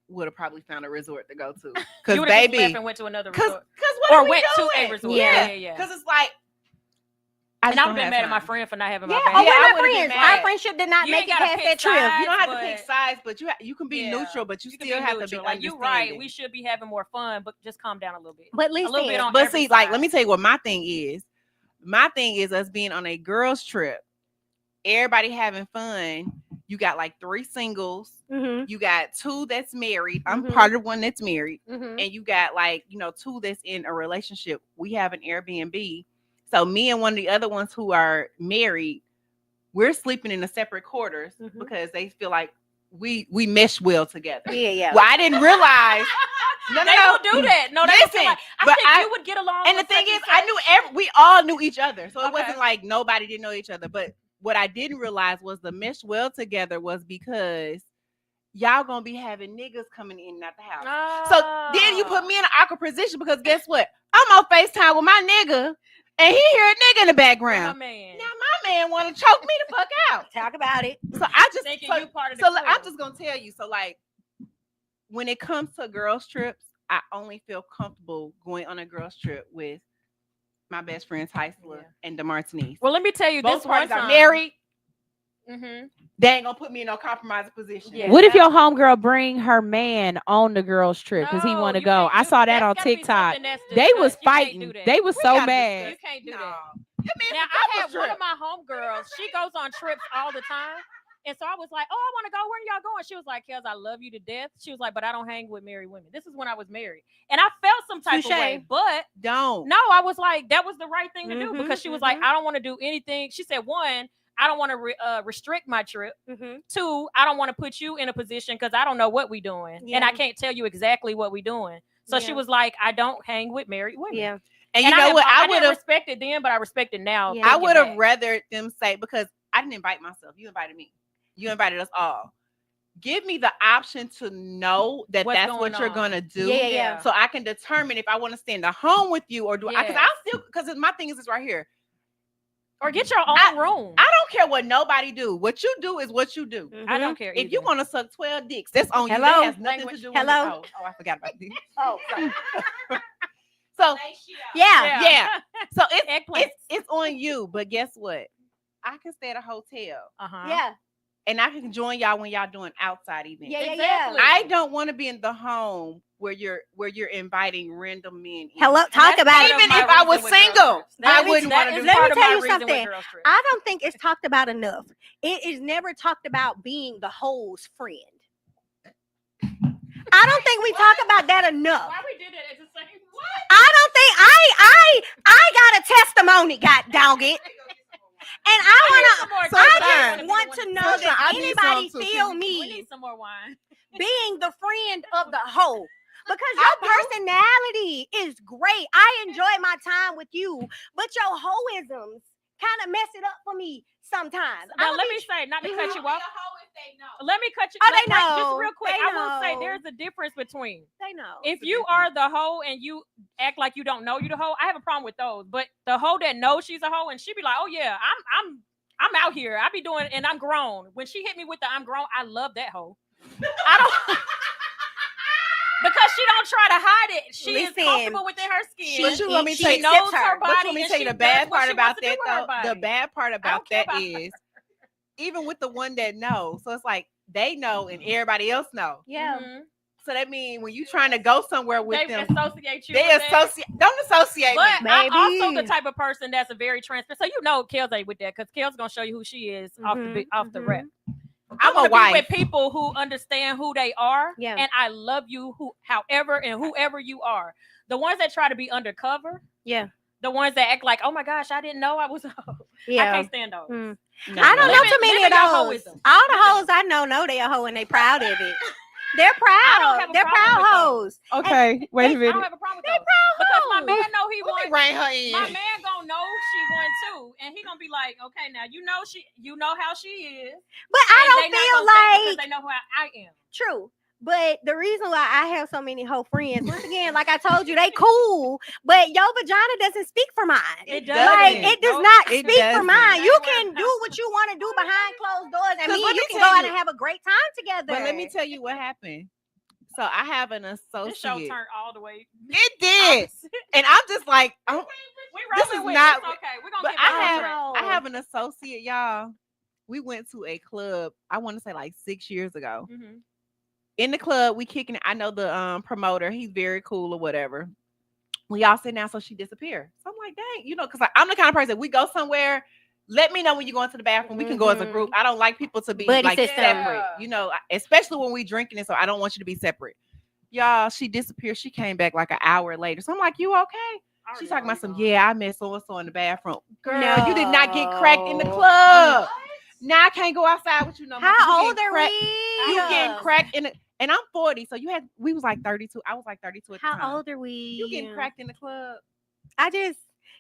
would have probably found a resort to go to. You Because would have left baby, and went to another because resort. what Or are we went to doing? a resort. Yeah. Yeah. Because it's like, And I would have been mad at my friend for not having Yeah, my oh, back. Yeah, I we're not would've been friends. mad. Our friendship did not You make ain't it gotta past pick that trip. sides. you don't have to but- pick sides, but you can be Yeah. neutral, but you You can still be have to be neutral. Like, you right. understanding. We should be having more fun, but just calm down a little bit. But listen, A little bit on But every see, like, side. let me tell you what my thing is. My thing is us being on a girls' trip. Everybody having fun. You got like 3 singles. Mhm. You got 2 that's married. I'm Mhm. part of one that's married. Mhm. And you got like, 2 that's in a relationship. We have an Airbnb. So me and one of the other ones who are married, we're sleeping in the separate quarters Mhm. because they feel like we mesh well together. Yeah. Well, I didn't realize. No, They will do that. No, they don't feel Listen, like, I but think you would get along. And the with thing such is, I such. knew we all knew each other. So it Okay. wasn't like nobody didn't know each other. But what I didn't realize was the mesh well together was because y'all gonna be having niggas coming in and out the house. So then you put me in an awkward position because guess what? I'm on FaceTime with my nigga and he hear a nigga in the My background. man. Now my man want to choke me the fuck out. Talk about it. So I just Thinking so, you part of the so I'm crew. just gonna tell you. So like when it comes to girls trips, I only feel comfortable going on a girls trip with my best friends Heisler Yeah. and DeMartinez. Well, let me tell you, Both this one parties are time. married. Mm-hmm. They ain't gonna put me in no compromising position. Yeah. What if your homegirl bring her man on the girls' trip because he No, want to you go? can't I do- saw that that's on gotta be TikTok. something that's They was discussed. You can't fighting. do that. They was We so gotta mad. You can't do No. that. That means Now, it's a I couples had one trip. of my homegirls. She goes on trips all the time. And so I was like, "Oh, I want to go. Where are y'all going?" She was like, "KELZ, I love you to death." She was like, "But I don't hang with married women." This is when I was married. And I felt some type of way. Touche. But Don't. no, I was like, that was the right thing to do Mhm, because she was like, "I don't want to do anything." She said, "One, I don't want to restrict my trip. Mhm. 2, I don't want to put you in a position because I don't know what we doing. And I Yeah. can't tell you exactly what we doing." So she Yeah. was like, "I don't hang with married women." Yeah. And you And know what? I didn't would have respect it then, but I respect it now. Yeah. I thinking would have back. rather them say, because I didn't invite myself. You invited me. You invited us all. Give me the option to know that What's that's going what you're on. gonna do. Yeah. So I can determine if I want to stay in the home with you or do I, because Yes. I'll still, because my thing is this right here. Or get your own room. I don't care what nobody do. What you do is what you do. I don't care. If you either. want to suck 12 dicks, that's on you. Hello? That has nothing Language. to do with Hello? Oh, I forgot about this. Oh, sorry. So Yeah. yeah. So Eggplants. it's on you. But guess what? I can stay at a hotel Uh-huh. Yeah. and I can join y'all when y'all doing outside events. Yeah. Exactly. I don't want to be in the home where you're inviting random men. in. Hello. And Talk that's about part it. of Even my if I reason was with girls single, trips. I That is- wouldn't that wanna is do that. part Let of me tell my you reason with something. girls trips. I don't think it's talked about enough. It is never talked about being the hoe's friend. I don't think we talk about that enough. Why we did it at the same I don't think I got a testimony, god dog it. And I just want to know Sunshine, I that need anybody some too. feel We me need some more wine. being the friend of the hoe. Because your personality is great. I enjoy my time with you, but your hoisms kind of mess it up for me sometimes. Now let me say, not to cut you off. Let me cut you. Oh, like, they know. Just real quick, They I will say know. there's a difference between They know. if you are the hoe and you act like you don't know you the hoe. I have a problem with those. But the hoe that knows she's a hoe and she be like, "Oh yeah, I'm out here. I be doing and I'm grown." When she hit me with the "I'm grown," I love that hoe. I don't. Because she don't try to hide it. She is Listen, comfortable within her skin. But you want me to she tell she you, knows accepts her her. but body. you want me to and tell you she the does bad what part she about wants to do that with her though. body. The bad part about care that about is even with the one that knows. So it's like they know and everybody else know. Yeah. Mhm. So that means when you trying to go somewhere with They them, associate you. they with that. associate. Don't associate But me. I'm also Maybe. the type of person that's a very transparent. So you know, KELZ ain't with that because KELZ gonna show you who she is off the rep. I'm I a want to be wife. with people who understand who they are, Yeah. and I love you, however and whoever you are. The ones that try to be undercover, Yeah. the ones that act like, "Oh my gosh, I didn't know I was a hoe." I Yeah. can't stand those. Mm. No, I don't no. know Limit- too many of limit your those. hoism. All the Limit hoes I know they a hoe and they proud of it. They're I proud. don't have a They're problem proud with hoes. Okay, wait a I don't minute. have a problem with those because my man know he Let me wants. bring her in. My man gonna know she one too, and he gonna be like, okay, now you know how she is, But I and don't they not feel gonna say it because like they know who I am. true. But the reason why I have so many hoe friends, once again, like I told you, they cool, but your vagina doesn't speak for mine. It Like doesn't. it does Nope. not It speak for doesn't. mine. You Ain't can worried do what you want to do behind closed doors, and 'Cause me let and you me can tell go out you- and have a great time together. But let me tell you what happened. So I have an This show associate. turned all the way. It did, and I'm just like, We This rolling is with not- it. It's okay. We're gonna but get back on I track. have an associate, y'all. We went to a club. I want to say like 6 years ago. Mhm. In the club, we kicking it. I know the promoter. He's very cool or whatever. We all sit down, so she disappeared. So I'm like, dang, because I'm the kind of person. We go somewhere. Let me know when you go into the bathroom. We can go as a group. I don't like people to be Buddy like system. separate. Especially when we drinking it. So I don't want you to be separate. Y'all, she disappeared. She came back like an hour later. So I'm like, you okay? She's talking about some. Yeah, I met so and so in the bathroom. Girl, you did not get cracked in the No. club. Now I can't go outside with you no more. 'cause you How old getting are cracked- we? You getting cracked in the. And I'm 40, so we was like 32. I was like 32 at the time. How old are we? You getting cracked in the club?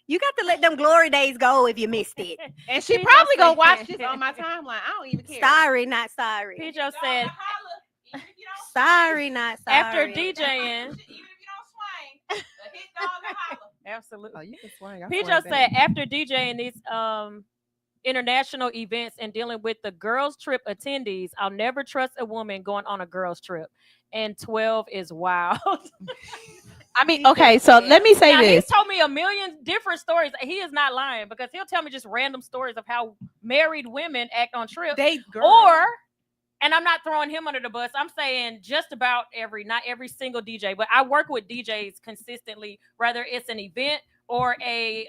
You got to let them glory days go if you missed it. And she He probably just gonna said- watch this on my timeline. I don't even care. Sorry, not sorry. Pijo said Sorry, not sorry. after DJing. Oh, Absolutely. you can swing. Pijo said after DJing these international events and dealing with the girls trip attendees, I'll never trust a woman going on a girls trip. And 12 is wild. I mean, okay, so let me say Now, this. he's told me a million different stories. He is not lying because he'll tell me just random stories of how married women act on trips. And I'm not throwing him under the bus. I'm saying just about not every single DJ, but I work with DJs consistently, whether it's an event or a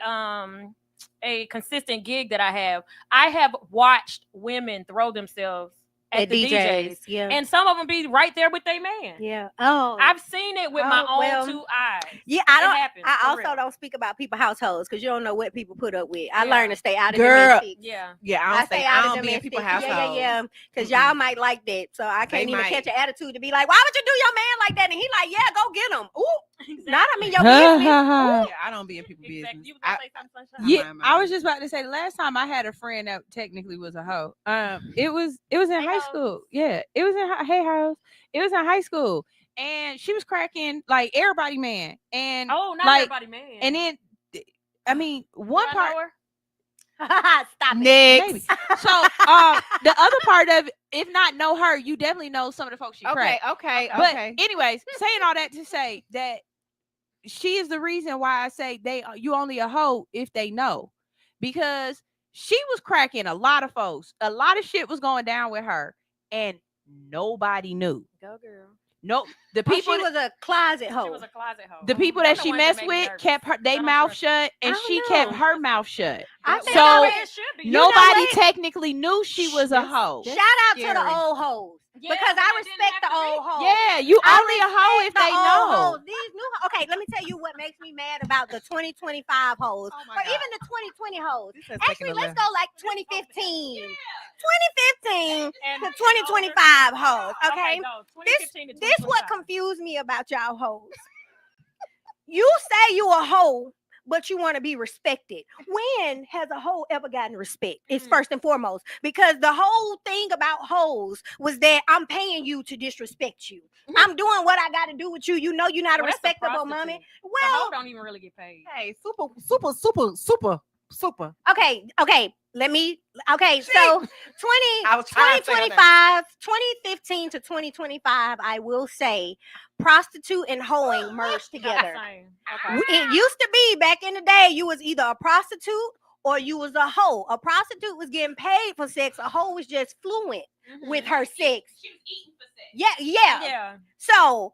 consistent gig that I have. I have watched women throw themselves at the DJs. Yeah. And some of them be right there with their man. Yeah. Oh. I've seen it with my Oh, own well, 2 eyes. Yeah, It happens, I for also real. don't speak about people's households because you don't know what people put up with. I Yeah. learned to stay out of Girl. domestics. Yeah. Yeah, I stay out of don't be in domestics. people's households. Yeah. Because Mm-mm. y'all might like that. So I can't They even might. catch an attitude to be like, why would you do your man like that? And he like, yeah, go get him. Ooh, Exactly. not I'm in your Ha, business. ha, ha. Yeah, I don't be in people's Exactly. business. You was gonna say something, Sunshine? Yeah, mind I mine. was just about to say the last time I had a friend that technically was a hoe. It was in Hey, high hoes. school. Yeah, it was in Hey House. It was in high school, and she was cracking like everybody man, and Oh, not like, everybody, man. and then I mean one Do I part know her? Stop it. maybe. So the other part of it, if not know her, you definitely know some of the folks she Okay, cracked. okay. But anyways, saying all that to say that she is the reason why I say you only a hoe if they know, because she was cracking a lot of folks. A lot of shit was going down with her, and nobody knew. Go girl. No, the Oh, people she was a closet hoe. She was a closet hoe. the people They're that the she ones that messed make me with nervous. kept I their don't mouth trust her. shut, and I she don't kept know. her mouth shut. I That's think the So, way it should be. you know Nobody what? technically knew she was a hoe. Shout out to the Scary. old hoes. Yeah, because but I it didn't respect have the to be. old hoes. Yeah, you I only a hoe if respect the they old know. hoes. These new okay, let me tell you what makes me mad about the 2025 hoes. Oh my or God. even the 2020 hoes. This has taken Actually, a let's left. go like 2015. 2015 And to 2025 hoes. Okay. go. This 2015 to this what 2025. confused me about y'all hoes. You say you a hoe, but you want to be respected. When has a hoe ever gotten respect? It's first and foremost. Because the whole thing about hoes was that I'm paying you to disrespect you. I'm doing what I got to do with you. You know you're not Well, a that's a respectable mommy. prostitute. The hoe Well, don't even really get paid. Hey, super. okay. So 20, I was trying to say 2025, 2015 to 2025, I will say prostitute and hoeing merged together. Same. Okay. It used to be back in the day, you was either a prostitute or you was a hoe. A prostitute was getting paid for sex. A hoe was just fluent with her sex. She was eating for sex. Yeah. Yeah. So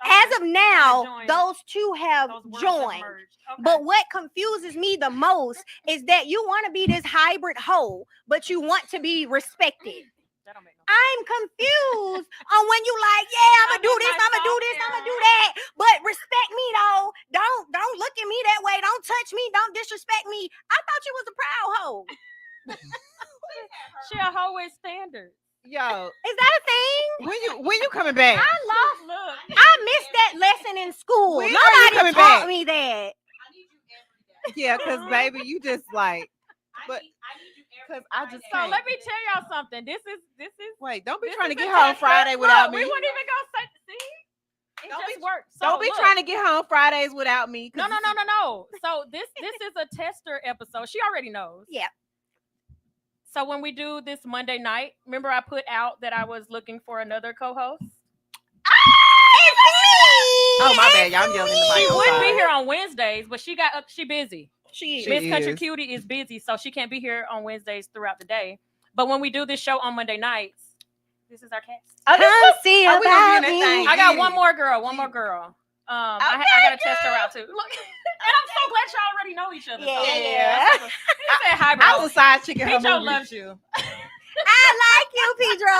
as of now, joined. those two have Those worlds have joined. merged. Okay. But what confuses me the most is that you want to be this hybrid hoe, but you want to be respected. That don't make no sense. I'm confused on when you like, yeah, I'm gonna do this, I'm gonna do this, I'm gonna do that. But respect me though. Don't look at me that way. Don't touch me. Don't disrespect me. I thought you was a proud hoe. She a hoe with standards. Yo, Is that a thing? when you coming back? I lost. Look. I missed that lesson in school. When are you Nobody coming taught back? me that. I need you every day. Yeah, because baby, you just like, but because I just So can't. let me tell y'all something. This is Wait, don't be this trying to is get a home tester. Friday Look, without We me. wouldn't even go say. See, it Don't just be- works. So Don't be look. trying to get home Fridays without me. No. So this is a tester episode. She already knows. Yeah. So when we do this Monday night, remember I put out that I was looking for another co-host. Oh my bad, y'all. I'm yelling in the She mic. I'm would be sorry. here on Wednesdays, but she busy. She She Miss Country is. Cutie is busy, so she can't be here on Wednesdays throughout the day. But when we do this show on Monday nights, this is our cast. Come see Oh, we gonna be in about that me. thing. I got Yeah. one more girl. I gotta test her out too. Look, and I'm so glad y'all already know each other. Yeah, so, yeah. He said hi, I bro. was a side chick in her Pedro movie. loves you. I like you, Pedro.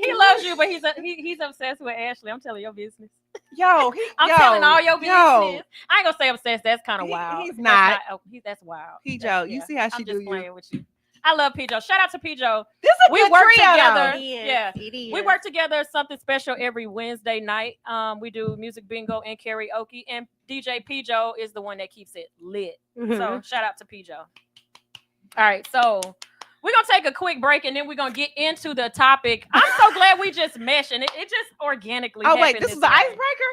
He loves you, but he's obsessed with Ashley. I'm telling your business. Yo, I'm telling all your business. Yo, I ain't gonna say obsessed. That's kind of He- wild. he's That's not. that's wild. Pedro, you see how she I'm do just you. playing with you. I love Pedro. Shout out to Pedro. This is a We good work trio, together. though. It is. Yeah. It is. We work together something special every Wednesday night. We do music bingo and karaoke, and DJ Pedro is the one that keeps it lit. Mhm. So shout out to Pedro. All right, so we're gonna take a quick break and then we're gonna get into the topic. I'm so glad we just meshed and it just organically. Oh wait, happened this is the way. icebreaker.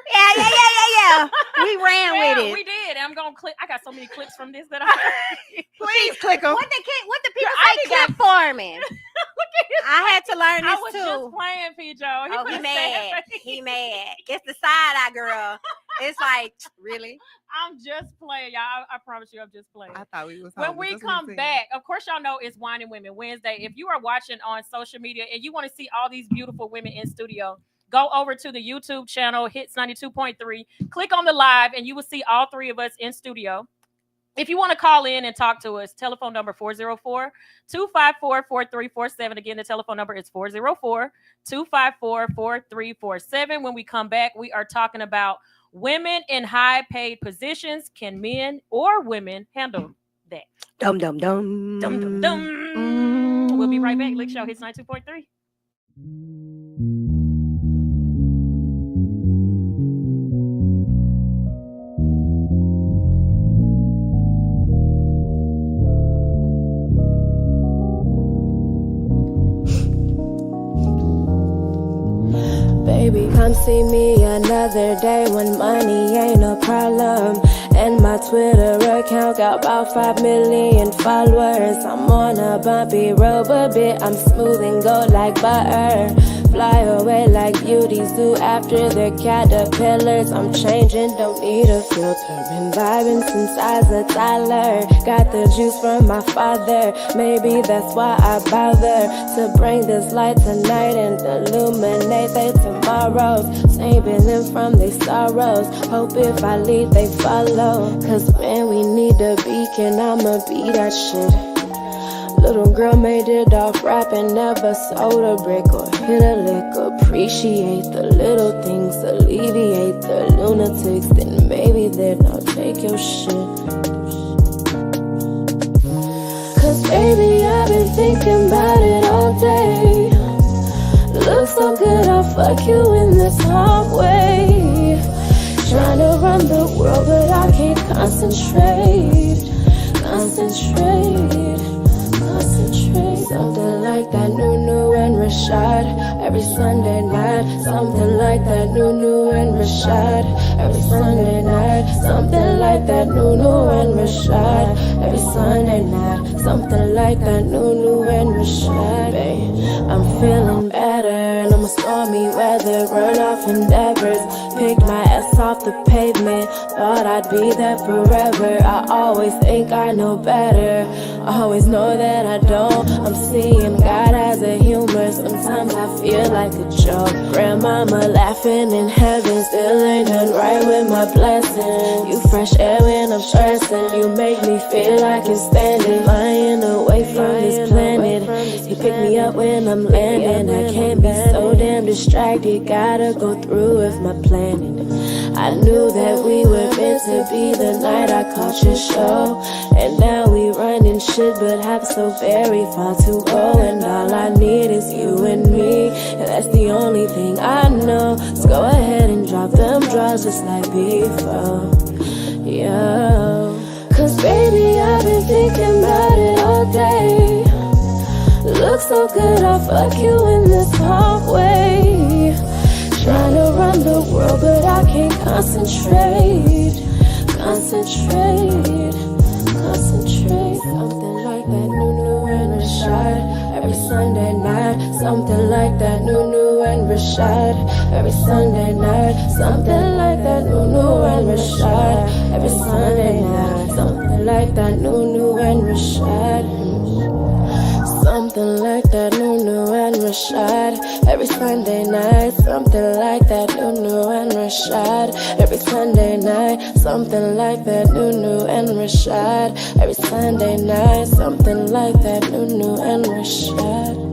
Yeah. We ran Yeah, with it. we did. I'm gonna click. I got so many clips from this that I. Please click them. What the people I say clip farming? I had to learn I this was too. just playing, Pedro. Oh, put he a mad. sad face. He mad. It's the side eye girl. It's like, really? I'm just playing, y'all. I promise you, I'm just playing. I thought we was. When homies. we That's what come he said. back, of course, y'all know it's Wine and Women Wednesday. If you are watching on social media and you want to see all these beautiful women in studio, go over to the YouTube channel, Hits 92.3, click on the live, and you will see all three of us in studio. If you want to call in and talk to us, telephone number 404-254-4347. Again, the telephone number is 404-254-4347. When we come back, we are talking about women in high paid positions. Can men or women handle that? Dum dum dum. Dum, dum, dum. We'll be right back. Lick Show Hits 92.3. Baby, come see me another day when money ain't a problem. And my Twitter account got about 5 million followers. I'm on a bumpy road, but I'm smooth and go like butter. Fly away like beauties do after their caterpillars. I'm changing, don't need a filter. Been vibing since I was a toddler. Got the juice from my father. Maybe that's why I bother to bring this light tonight and illuminate their tomorrows. Saving them from their sorrows. Hope if I lead, they follow. Cause when we need a beacon, I'ma be that shit. Little girl made it off rapping, never sold a brick or hit a lick. Appreciate the little things, alleviate the lunatics. Then maybe then I'll take your shit. Cause baby, I've been thinking about it all day. Look so good, I'll fuck you in this hallway. Trying to run the world, but I can't concentrate. Something like that Nunu and Rashad every Sunday night. Something like that Nunu and Rashad every Sunday night. Something like that Nunu and Rashad every Sunday night. Something like that Nunu and Rashad. Babe, I'm feeling better and I'm stormy weather. Run off endeavors. Picked my ass off the pavement. Thought I'd be there forever. I always think I know better. I always know that I don't. I'm seeing God as a humor. Sometimes I feel like a joke. Grandmama laughing in heaven. Still ain't done right with my blessing. You fresh air when I'm stressing. You make me feel like it's standing. Flying away from this planet. You pick me up when I'm landing. I can't be so damn distracted. Gotta go through with my planning. I knew that we were meant to be the night I caught your show. And now we running shit, but have so very far to go. And all I need is you and me, and that's the only thing I know. So go ahead and drop them draws just like before. Yeah. so good, I'll fuck you in this hallway. Trying to run the world, but I can't concentrate. Concentrate. Something like that new and Rashad. Every Sunday night, something like that new and Rashad. Every Sunday night, something like that new and Rashad. Every Sunday night, something like that new and Rashad. Something like that new and Rashad. Every Sunday night, something like that new and Rashad. Every Sunday night, something like that new and Rashad. Every Sunday night, something like that new and Rashad.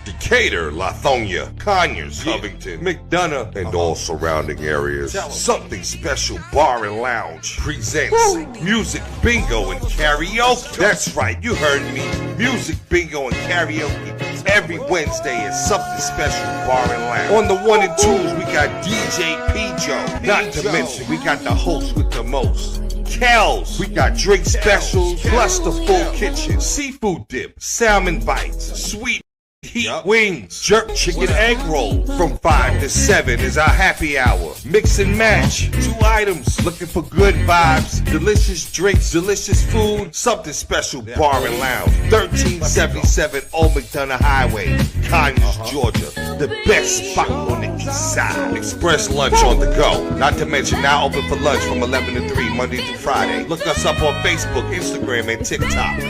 Decatur, Lithonia, Conyers, Covington, McDonough, and all surrounding areas. Something Special Bar and Lounge presents Music Bingo and Karaoke. That's right, you heard me. Music Bingo and Karaoke. Every Wednesday is Something Special Bar and Lounge. On the 1 and 2s, we got DJ P. Not to mention, we got the host with the most. KELZ, we got drink specials, plus the full kitchen, seafood dip, salmon bites, sweet heat wings, jerk chicken egg roll. From 5 to 7 is our happy hour. Mix and match, 2 items. Looking for good vibes, delicious drinks, delicious food. Something Special Bar and Lounge, 1377 Old McDonough Highway, Conyers, Georgia. The best spot on the east side. Express lunch on the go. Not to mention now open for lunch from 11 to 3 Monday through Friday. Look us up on Facebook, Instagram, and TikTok.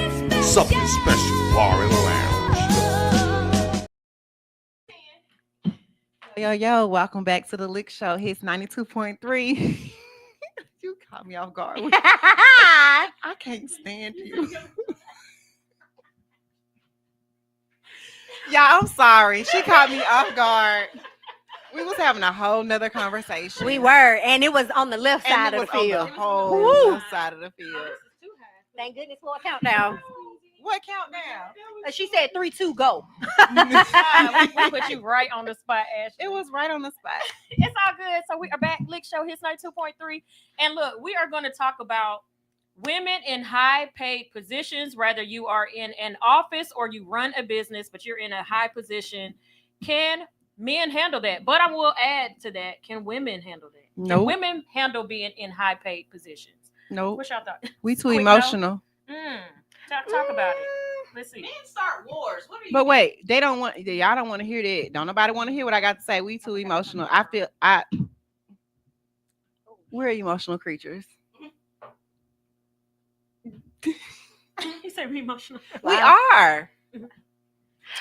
Something Special Bar and Lounge. Yo, welcome back to the L.I.C.K Show. Hits 92.3. You caught me off guard. I can't stand you. Yeah, I'm sorry. She caught me off guard. We was having a whole nother conversation. We were, and it was on the left side of the field. On the whole left side of the field. Thank goodness for a countdown. What countdown? She said 3, 2, go. We put you right on the spot, Ashley. It was right on the spot. It's all good. So we are back. L.I.C.K Show hits 92.3. And look, we are going to talk about women in high paid positions, whether you are in an office or you run a business, but you're in a high position. Can men handle that? But I will add to that, can women handle that? No. Can women handle being in high paid positions? Nope. What's y'all thought? We too Quick emotional. Talk about it. Let's see. Men start wars. What are you? But wait, they don't want. Y'all don't want to hear that. Don't nobody want to hear what I got to say. We too emotional. We're emotional creatures. You say we emotional. We are.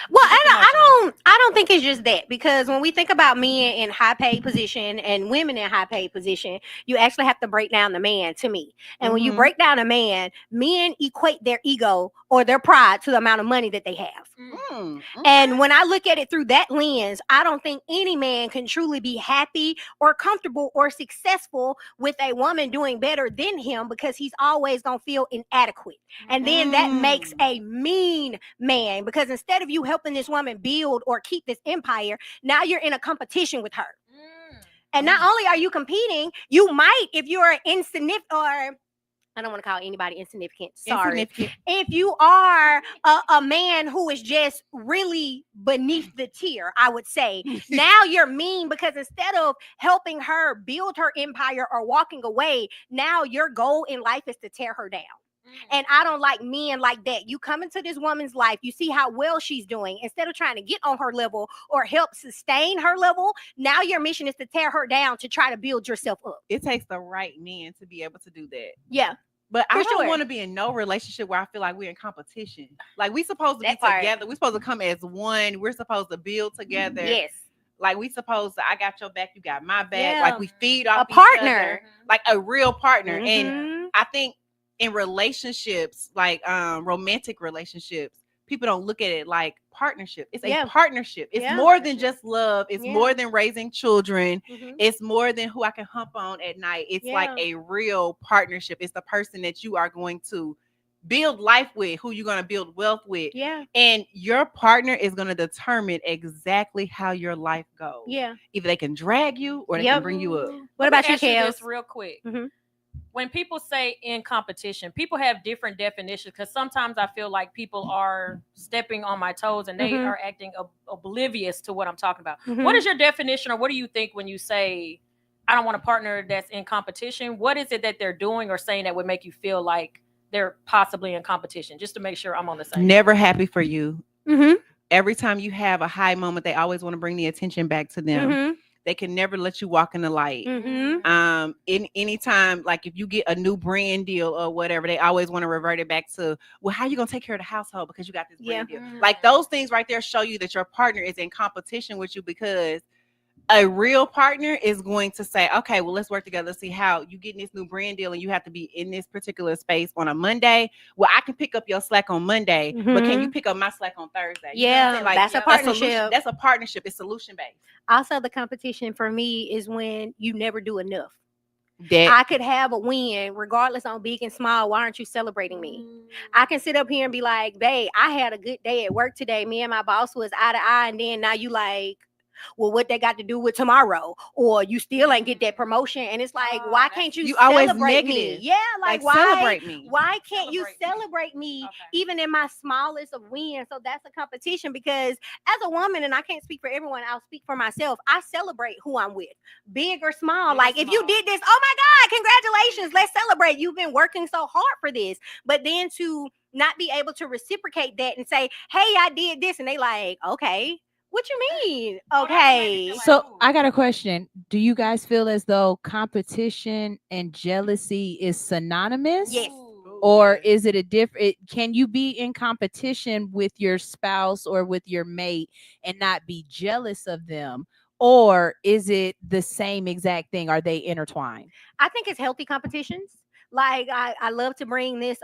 Well, I don't think it's just that, because when we think about men in high paid position and women in high paid position, you actually have to break down the man, to me. And when you break down a man, men equate their ego or their pride to the amount of money that they have. And when I look at it through that lens, I don't think any man can truly be happy or comfortable or successful with a woman doing better than him, because he's always going to feel inadequate. And then that makes a mean man, because instead of you helping this woman build or keep this empire, now you're in a competition with her. And not only are you competing, you might, if you're insignificant, or I don't want to call anybody insignificant. Sorry. If you are a man who is just really beneath the tier, I would say, now you're mean, because instead of helping her build her empire or walking away, now your goal in life is to tear her down. And I don't like men like that. You come into this woman's life, you see how well she's doing. Instead of trying to get on her level or help sustain her level, now your mission is to tear her down to try to build yourself up. It takes the right man to be able to do that. Yeah. But I don't want to be in no relationship where I feel like we're in competition. Like, we supposed to be together. We're supposed to come as one. We're supposed to build together. Yes. Like, we supposed to, I got your back, you got my back. Yeah. Like, we feed off a partner. like a real partner. And I think in relationships, like romantic relationships, people don't look at it like partnership. It's Yeah. a partnership. It's Yeah. more than just love. It's Yeah. more than raising children. Mhm. It's more than who I can hump on at night. It's like Yeah. a real partnership. It's the person that you are going to build life with, who you're going to build wealth with. Yeah. And your partner is going to determine exactly how your life goes. Yeah. Either they can drag you or they Yep. can bring you up. What Let me about you, ask you this Kels? real quick. Mhm. When people say in competition, people have different definitions because sometimes I feel like people are stepping on my toes and they Mhm. are acting oblivious to what I'm talking about. Mhm. What is your definition, or what do you think when you say, I don't want a partner that's in competition? What is it that they're doing or saying that would make you feel like they're possibly in competition? Just to make sure I'm on the same. Never happy for you. Mhm. Every time you have a high moment, they always want to bring the attention back to them. Mhm. They can never let you walk in the light. Mhm. In any time, like if you get a new brand deal or whatever, they always want to revert it back to, well, how are you gonna take care of the household because you got this brand deal? Like those things right there show you that your partner is in competition with you, because a real partner is going to say, okay, well, let's work together. Let's see how you get in this new brand deal and you have to be in this particular space on a Monday. Well, I can pick up your slack on Monday, but can you pick up my slack on Thursday? You know what I'm Yeah, saying? Like, that's a solution. partnership. That's a partnership. It's solution based. Also, the competition for me is when you never do enough. That I could have a win regardless on big and small. Why aren't you celebrating me? I can sit up here and be like, babe, I had a good day at work today. Me and my boss was eye to eye. And then now you like, well, what they got to do with tomorrow? Or you still ain't get that promotion. And it's like, why can't you always celebrate me? negative. Yeah, like why celebrate me. why can't you Celebrate me. celebrate me Okay. even in my smallest of wins? So that's a competition, because as a woman, and I can't speak for everyone, I'll speak for myself, I celebrate who I'm with, big or small. Big or like if you small. did this, oh my God, congratulations, let's celebrate. You've been working so hard for this. But then to not be able to reciprocate that and say, hey, I did this, and they like, okay, what you mean? Okay. So I got a question. Do you guys feel as though competition and jealousy is synonymous? Yes. Or is it a different? Can you be in competition with your spouse or with your mate and not be jealous of them? Or is it the same exact thing? Are they intertwined? I think it's healthy competitions. Like I love to bring this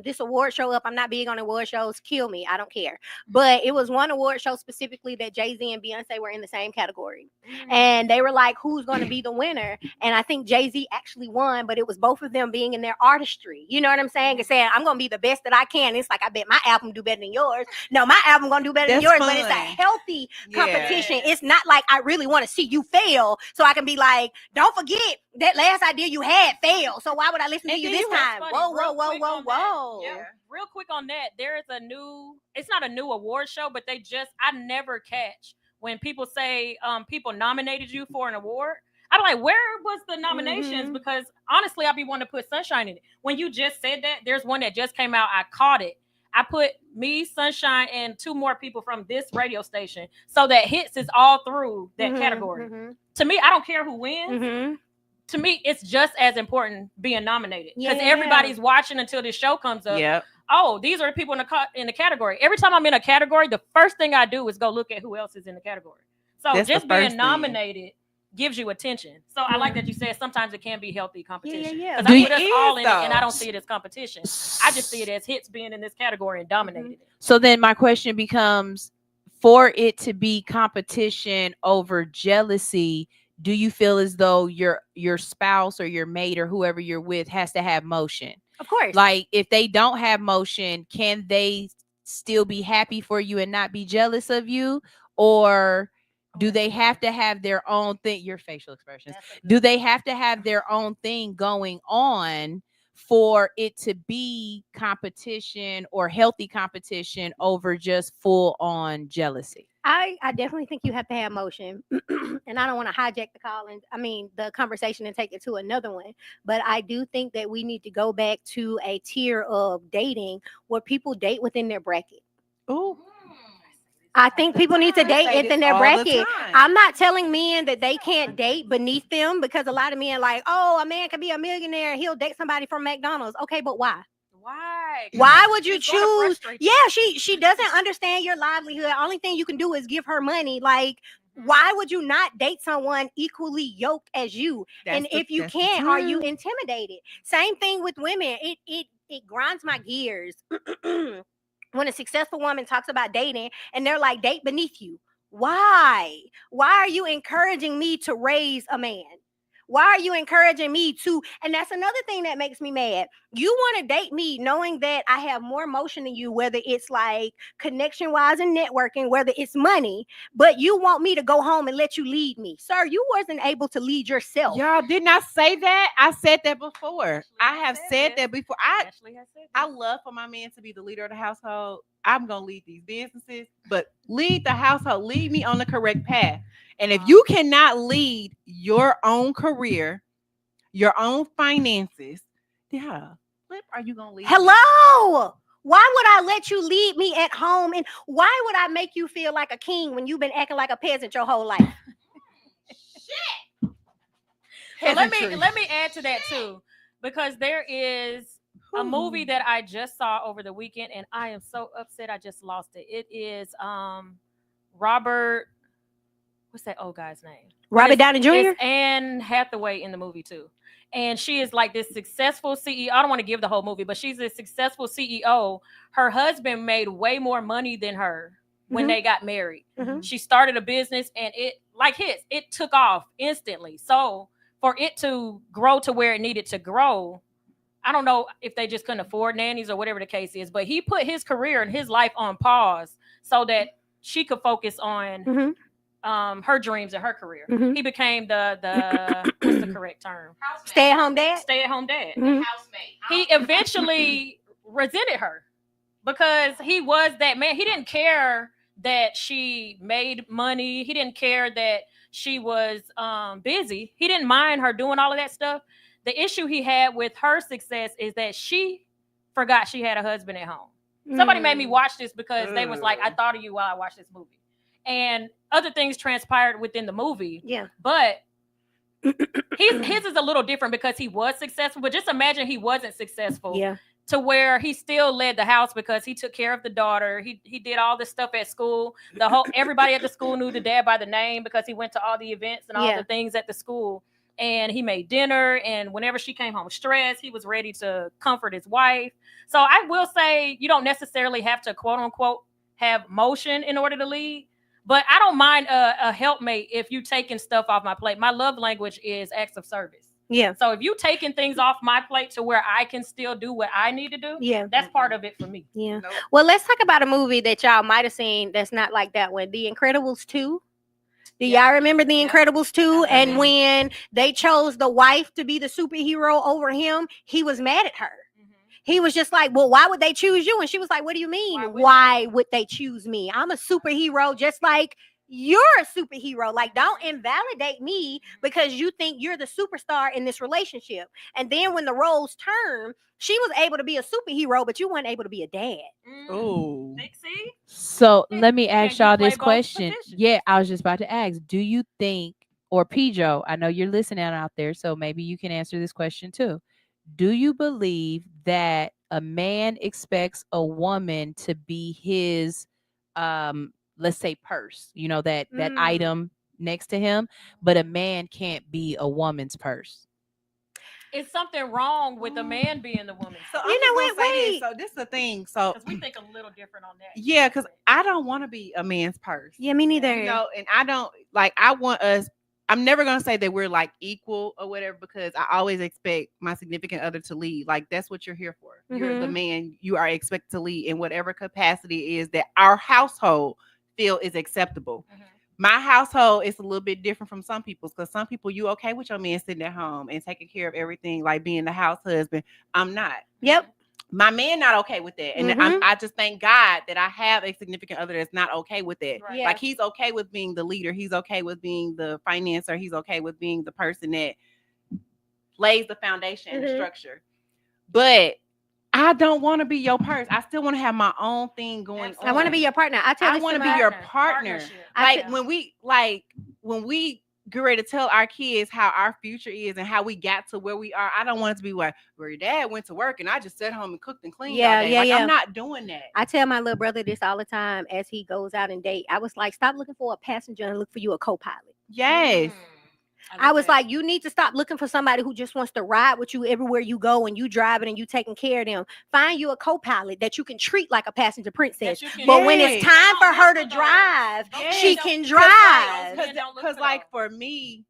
this award show up. I'm not big on award shows. Kill me. I don't care. But it was one award show specifically that Jay-Z and Beyonce were in the same category. And they were like, who's going to be the winner? And I think Jay-Z actually won, but it was both of them being in their artistry. You know what I'm saying? And saying, I'm going to be the best that I can. It's like, I bet my album do better than yours. No, my album going to do better than That's yours. But it's a fun. healthy Yeah. competition. It's not like I really want to see you fail so I can be like, don't forget that last idea you had failed. So why would I listen to you this time? Funny, Whoa, real whoa, whoa, quick whoa, on that. whoa. Yeah. Real quick on that, there is a new, it's not a new award show, but I never catch when people say people nominated you for an award. I'm like, where was the nominations? Mhm. Because honestly, I'd be wanting to put Sunshine in it. When you just said that, there's one that just came out. I caught it. I put me, Sunshine, and two more people from this radio station. So that hits is all through that category. To me, I don't care who wins. To me, it's just as important being nominated, because everybody's watching until this show comes up. Yep. Oh, these are the people in the category. Every time I'm in a category, the first thing I do is go look at who else is in the category. So That's just the first being thing. nominated gives you attention. So I like that you said sometimes it can be healthy competition. Yeah. Because I Do put us you- all in it, though. and I don't see it as competition. I just see it as hits being in this category and dominating it. So then my question becomes, for it to be competition over jealousy, do you feel as though your spouse or your mate or whoever you're with has to have motion? Of course. Like if they don't have motion, can they still be happy for you and not be jealous of you? Or do they have to have their own thing? Your facial expressions. Do they have to have their own thing going on for it to be competition or healthy competition over just full on jealousy? I definitely think you have to have motion. And I don't want to hijack the conversation and take it to another one. But I do think that we need to go back to a tier of dating where people date within their bracket. Ooh. I think people need to date say within this their all the bracket. time. I'm not telling men that they can't date beneath them, because a lot of men like, oh, a man can be a millionaire and he'll date somebody from McDonald's. Okay, but why? Why? Why would you It's gonna choose? frustrate you. Yeah, she doesn't understand your livelihood. Only thing you can do is give her money. Like, why would you not date someone equally yoked as you? And if you that's the can't, are you truth. intimidated? Same thing with women. It grinds my gears when a successful woman talks about dating and they're like, date beneath you. Why? Why are you encouraging me to raise a man? Why are you encouraging me to? And that's another thing that makes me mad. You want to date me knowing that I have more emotion than you, whether it's like connection wise and networking, whether it's money, but you want me to go home and let you lead me. Sir, you wasn't able to lead yourself. Y'all did not say that. I said that before. I have said that before. Ashley has said I love for my man to be the leader of the household. I'm gonna lead these businesses, but lead the household. Lead me on the correct path. And if you cannot lead your own career, your own finances, then how the flip are you gonna lead? Hello. Why would I let you lead me at home? And why would I make you feel like a king when you've been acting like a peasant your whole life? So let me add to that too, because there is a movie that I just saw over the weekend, and I am so upset I just lost it. It is Robert. What's that old guy's name? Robert Downey Jr. It's Anne Hathaway in the movie too, and she is like this successful CEO. I don't want to give the whole movie, but she's a successful CEO. Her husband made way more money than her when they got married. She started a business, and it took off instantly. So for it to grow to where it needed to grow, I don't know if they just couldn't afford nannies or whatever the case is, but he put his career and his life on pause so that she could focus on her dreams and her career. He became the what's the correct term? Stay-at-home dad. Stay-at-home dad. Housemate. He eventually resented her because he was that man. He didn't care that she made money. He didn't care that she was busy. He didn't mind her doing all of that stuff. The issue he had with her success is that she forgot she had a husband at home. Somebody made me watch this because they was like, I thought of you while I watched this movie. And other things transpired within the movie. Yeah. But his is a little different because he was successful. But just imagine he wasn't successful. Yeah. To where he still led the house because he took care of the daughter. He did all this stuff at school. Everybody at the school knew the dad by the name because he went to all the events and all the things at the school. And he made dinner. And whenever she came home stressed, he was ready to comfort his wife. So I will say you don't necessarily have to quote unquote have motion in order to lead. But I don't mind a helpmate if you taking stuff off my plate. My love language is acts of service. Yeah. So if you taking things off my plate to where I can still do what I need to do, that's part of it for me. Yeah. Nope. Well, let's talk about a movie that y'all might have seen that's not like that one. The Incredibles 2. Do y'all remember The Incredibles 2? And when they chose the wife to be the superhero over him, he was mad at her. He was just like, well, why would they choose you? And she was like, what do you mean? Why would they choose me? I'm a superhero just like you're a superhero. Like, don't invalidate me because you think you're the superstar in this relationship. And then when the roles turn, she was able to be a superhero, but you weren't able to be a dad. Oh. See? So let me ask y'all this question. Yeah, I was just about to ask, do you think, or Pijo, I know you're listening out there, so maybe you can answer this question too. Do you believe that a man expects a woman to be his, let's say purse, that item next to him, but a man can't be a woman's purse? Is something wrong with a man being the woman? So wait. So this is the thing. So because we think a little different on that. Yeah, because I don't want to be a man's purse. Yeah, me neither. And I don't I want us. I'm never gonna say that we're like equal or whatever because I always expect my significant other to lead. Like that's what you're here for. You're the man. You are expected to lead in whatever capacity is that our household feel is acceptable. My household is a little bit different from some people's because some people you okay with your man sitting at home and taking care of everything, like being the house husband. I'm not. Yep. My man not okay with that. And I just thank God that I have a significant other that's not okay with that. Right. Like he's okay with being the leader. He's okay with being the financer. He's okay with being the person that lays the foundation and the structure. But I don't want to be your purse. I still want to have my own thing going on. I want to be your partner. I want to be your partner. Like when we get ready to tell our kids how our future is and how we got to where we are, I don't want it to be where your dad went to work and I just sat home and cooked and cleaned all day. I'm not doing that. I tell my little brother this all the time as he goes out and date. I was like, stop looking for a passenger and look for you a co-pilot. Yes. I was like, you need to stop looking for somebody who just wants to ride with you everywhere you go and you driving and you taking care of them. Find you a co-pilot that you can treat like a passenger princess. But when it's time for her to drive, she can drive. Because like for me,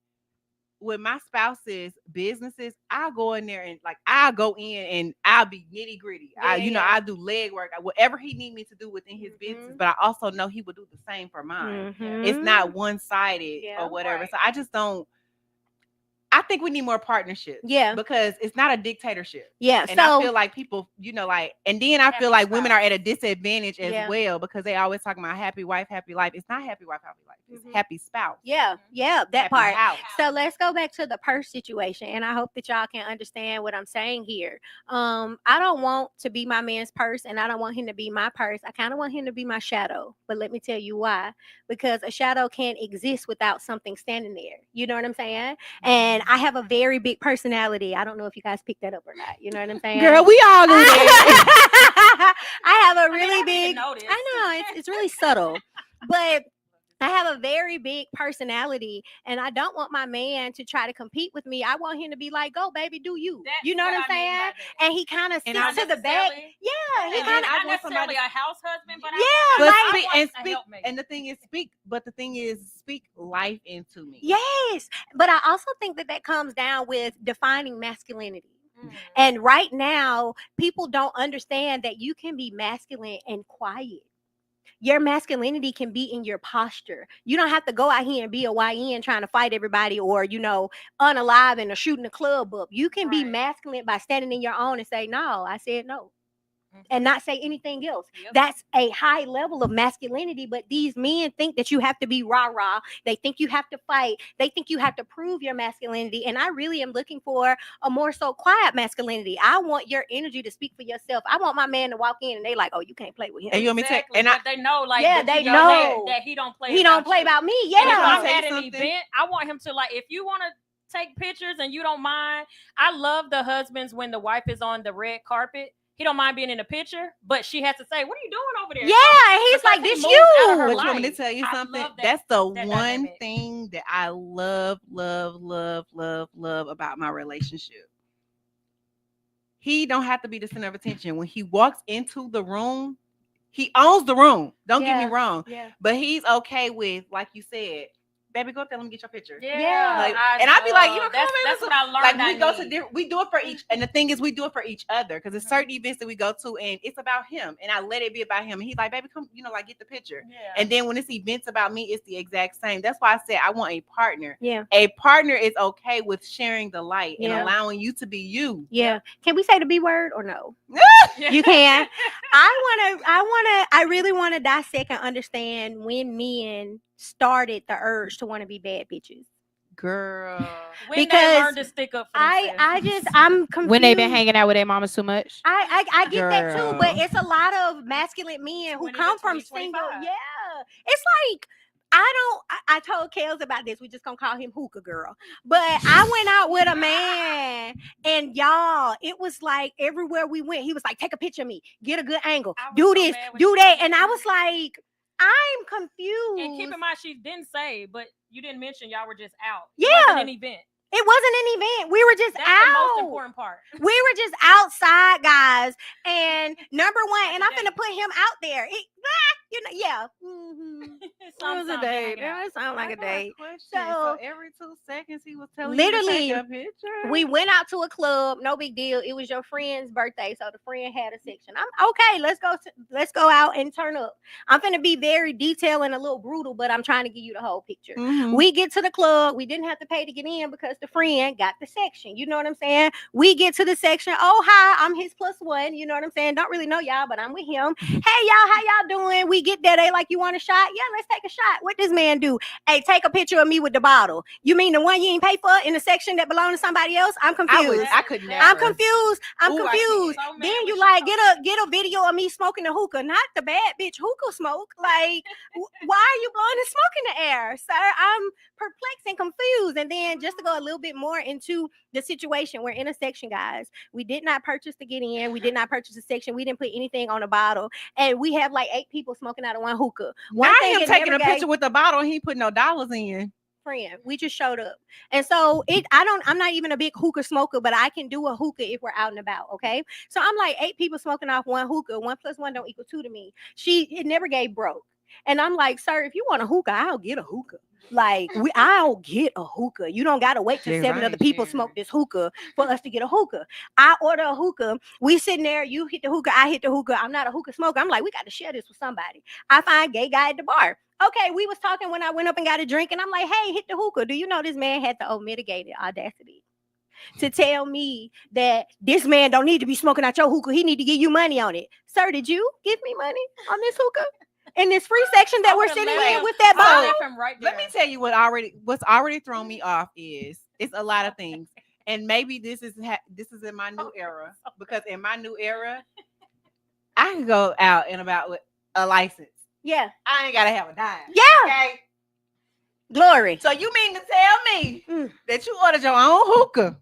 with my spouse's businesses, I'll go in there and like I'll go in and I'll be nitty gritty. I do leg work, whatever he need me to do within his business. But I also know he would do the same for mine. It's not one sided or whatever. Right. So I just don't. I think we need more partnership. Yeah. Because it's not a dictatorship. Yeah. And I feel like people, and then I feel like women are at a disadvantage as well because they always talking about happy wife, happy life. It's not happy wife, happy life. It's happy spouse. Yeah. Yeah. That happy part. House. So let's go back to the purse situation. And I hope that y'all can understand what I'm saying here. I don't want to be my man's purse and I don't want him to be my purse. I kind of want him to be my shadow. But let me tell you why. Because a shadow can't exist without something standing there. You know what I'm saying? And I have a very big personality. I don't know if you guys picked that up or not. You know what I'm saying? Girl, we all do that. I have a really big. I know it's really subtle, but I have a very big personality, and I don't want my man to try to compete with me. I want him to be like, "Go, baby, do you." You know what I'm saying? And he kind of sits to the back. Yeah, he kind of not necessarily a house husband, but and the thing is, speak life into me. Yes, but I also think that comes down with defining masculinity. And right now, people don't understand that you can be masculine and quiet. Your masculinity can be in your posture. You don't have to go out here and be a YN trying to fight everybody or, unaliving or shooting the club up. You can be masculine by standing in your own and say, no, I said no. And not say anything else. That's a high level of masculinity. But these men think that you have to be rah-rah. They think you have to fight. They think you have to prove your masculinity. And I really am looking for a more so quiet masculinity. I want your energy to speak for yourself. I want my man to walk in and they like, oh, you can't play with him. And you want me to but they know, like, they know that he don't play. He don't play about me. Yeah. And if I'm at an event, I want him to, like, if you want to take pictures and you don't mind, I love the husbands when the wife is on the red carpet. He don't mind being in the picture, but she has to say, "What are you doing over there?" Yeah, he's like, "This you." But you want me to tell you something? That's the one thing that I love about my relationship. He don't have to be the center of attention. When he walks into the room, he owns the room. Don't get me wrong. Yeah. But he's okay with, like you said, baby, go up there. Let me get your picture. Yeah. And I'd be like, come on, that's what I learned. Like we do it for each, and the thing is, we do it for each other because there's certain events that we go to, and it's about him, and I let it be about him. And he's like, baby, come, get the picture. Yeah. And then when it's events about me, it's the exact same. That's why I said I want a partner. Yeah. A partner is okay with sharing the light and allowing you to be you. Yeah. Can we say the B word or no? You can. I really want to dissect and understand when men started the urge to want to be bad bitches. Girl. When they learned to stick up for I'm confused. When they been hanging out with their mamas too much. I get that too, but it's a lot of masculine men who come from single. Yeah. It's like, I told KELZ about this. We just gonna call him Hookah Girl. But I went out with a man, and y'all, it was like everywhere we went, he was like, take a picture of me, get a good angle, do this, do that. And I was like, I'm confused. And keep in mind, she didn't say, but you didn't mention y'all were just out. Yeah. It wasn't an event. It wasn't an event. We were just That's out. The most important part. We were just outside, guys. And number one, and I'm gonna put him out there. Yeah. Mm-hmm. It was a date. It sounded like a date. So every 2 seconds he was telling literally, you to take a picture. We went out to a club. No big deal. It was your friend's birthday, so the friend had a section. I'm okay. Let's go out and turn up. I'm gonna be very detailed and a little brutal, but I'm trying to give you the whole picture. Mm-hmm. We get to the club. We didn't have to pay to get in because the friend got the section. You know what I'm saying? We get to the section. Oh, hi, I'm his +1. You know what I'm saying? Don't really know y'all, but I'm with him. Hey, y'all, how y'all doing? We get there. They like, you want a shot? Yeah, let's take a shot. What this man do? Hey, take a picture of me with the bottle. You mean the one you ain't pay for in the section that belonged to somebody else? I'm confused. I could never. I'm confused. So then you like get a video of me smoking a hookah, not the bad bitch hookah smoke. Like, why are you blowing the smoke in the air, sir? I'm perplexed and confused. And then just to go a little bit more into the situation, we're in a section, guys. We did not purchase to get in. We did not purchase a section. We didn't put anything on a bottle, and we have like 8 people smoking out of one hookah. Not him taking a picture with the bottle. He put no dollars in. friend. We just showed up. And so I'm not even a big hookah smoker, but I can do a hookah if we're out and about. Okay. So I'm like 8 people smoking off one hookah. 1 + 1 don't equal 2 to me. It never gave broke. And I'm like, sir, if you want a hookah, I'll get a hookah. Like I'll get a hookah. You don't gotta wait till 7 other people smoke this hookah for us to get a hookah. I order a hookah. We sitting there. You hit the hookah. I hit the hookah. I'm not a hookah smoker. I'm like, we got to share this with somebody. I find gay guy at the bar. Okay, we was talking when I went up and got a drink, and I'm like, hey, hit the hookah. Do you know this man had the unmitigated audacity to tell me that this man don't need to be smoking out your hookah? He need to give you money on it. Sir, did you give me money on this hookah? In this free section that we're sitting in with that bottle? Let me tell you what's already thrown me off is it's a lot of things. And maybe this is in my new era, because in my new era, I can go out and about with a license. Yeah. I ain't gotta have a dime. Yeah. Okay. Glory. So you mean to tell me that you ordered your own hookah?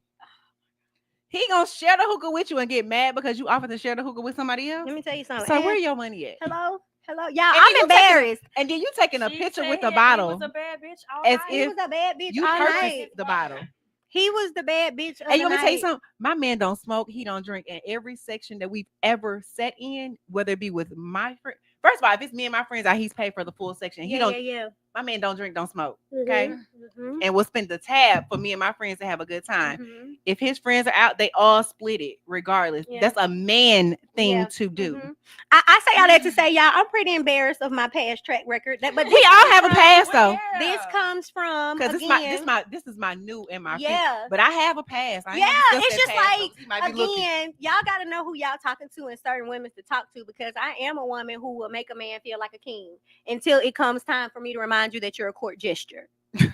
He gonna share the hookah with you and get mad because you offered to share the hookah with somebody else? Let me tell you something. So where your money at? Hello, y'all. I'm embarrassed. And then you taking a picture with the He bottle was a bad bitch all as night. He if was a bad bitch you all purchased night. the bottle. He was the bad bitch. And you want me to tell you something? My man don't smoke. He don't drink. And every section that we've ever sat in, whether it be with my friend, first of all, if it's me and my friends, he's paid for the full section. He don't. Yeah. My man don't drink, don't smoke. Okay. Mm-hmm. And we'll spend the tab for me and my friends to have a good time. Mm-hmm. If his friends are out, they all split it regardless. Yeah. That's a man thing Yeah. to do. Mm-hmm. I say all that to say, y'all, I'm pretty embarrassed of my past track record. But We all have a past though. This comes from Because this is my new and my yeah. but I have a past. I ain't Yeah, discussed it's that just past, like so he might be looking. again, y'all gotta know who y'all talking to and certain women to talk to, because I am a woman who will make a man feel like a king until it comes time for me to remind you that you're a court gesture. No,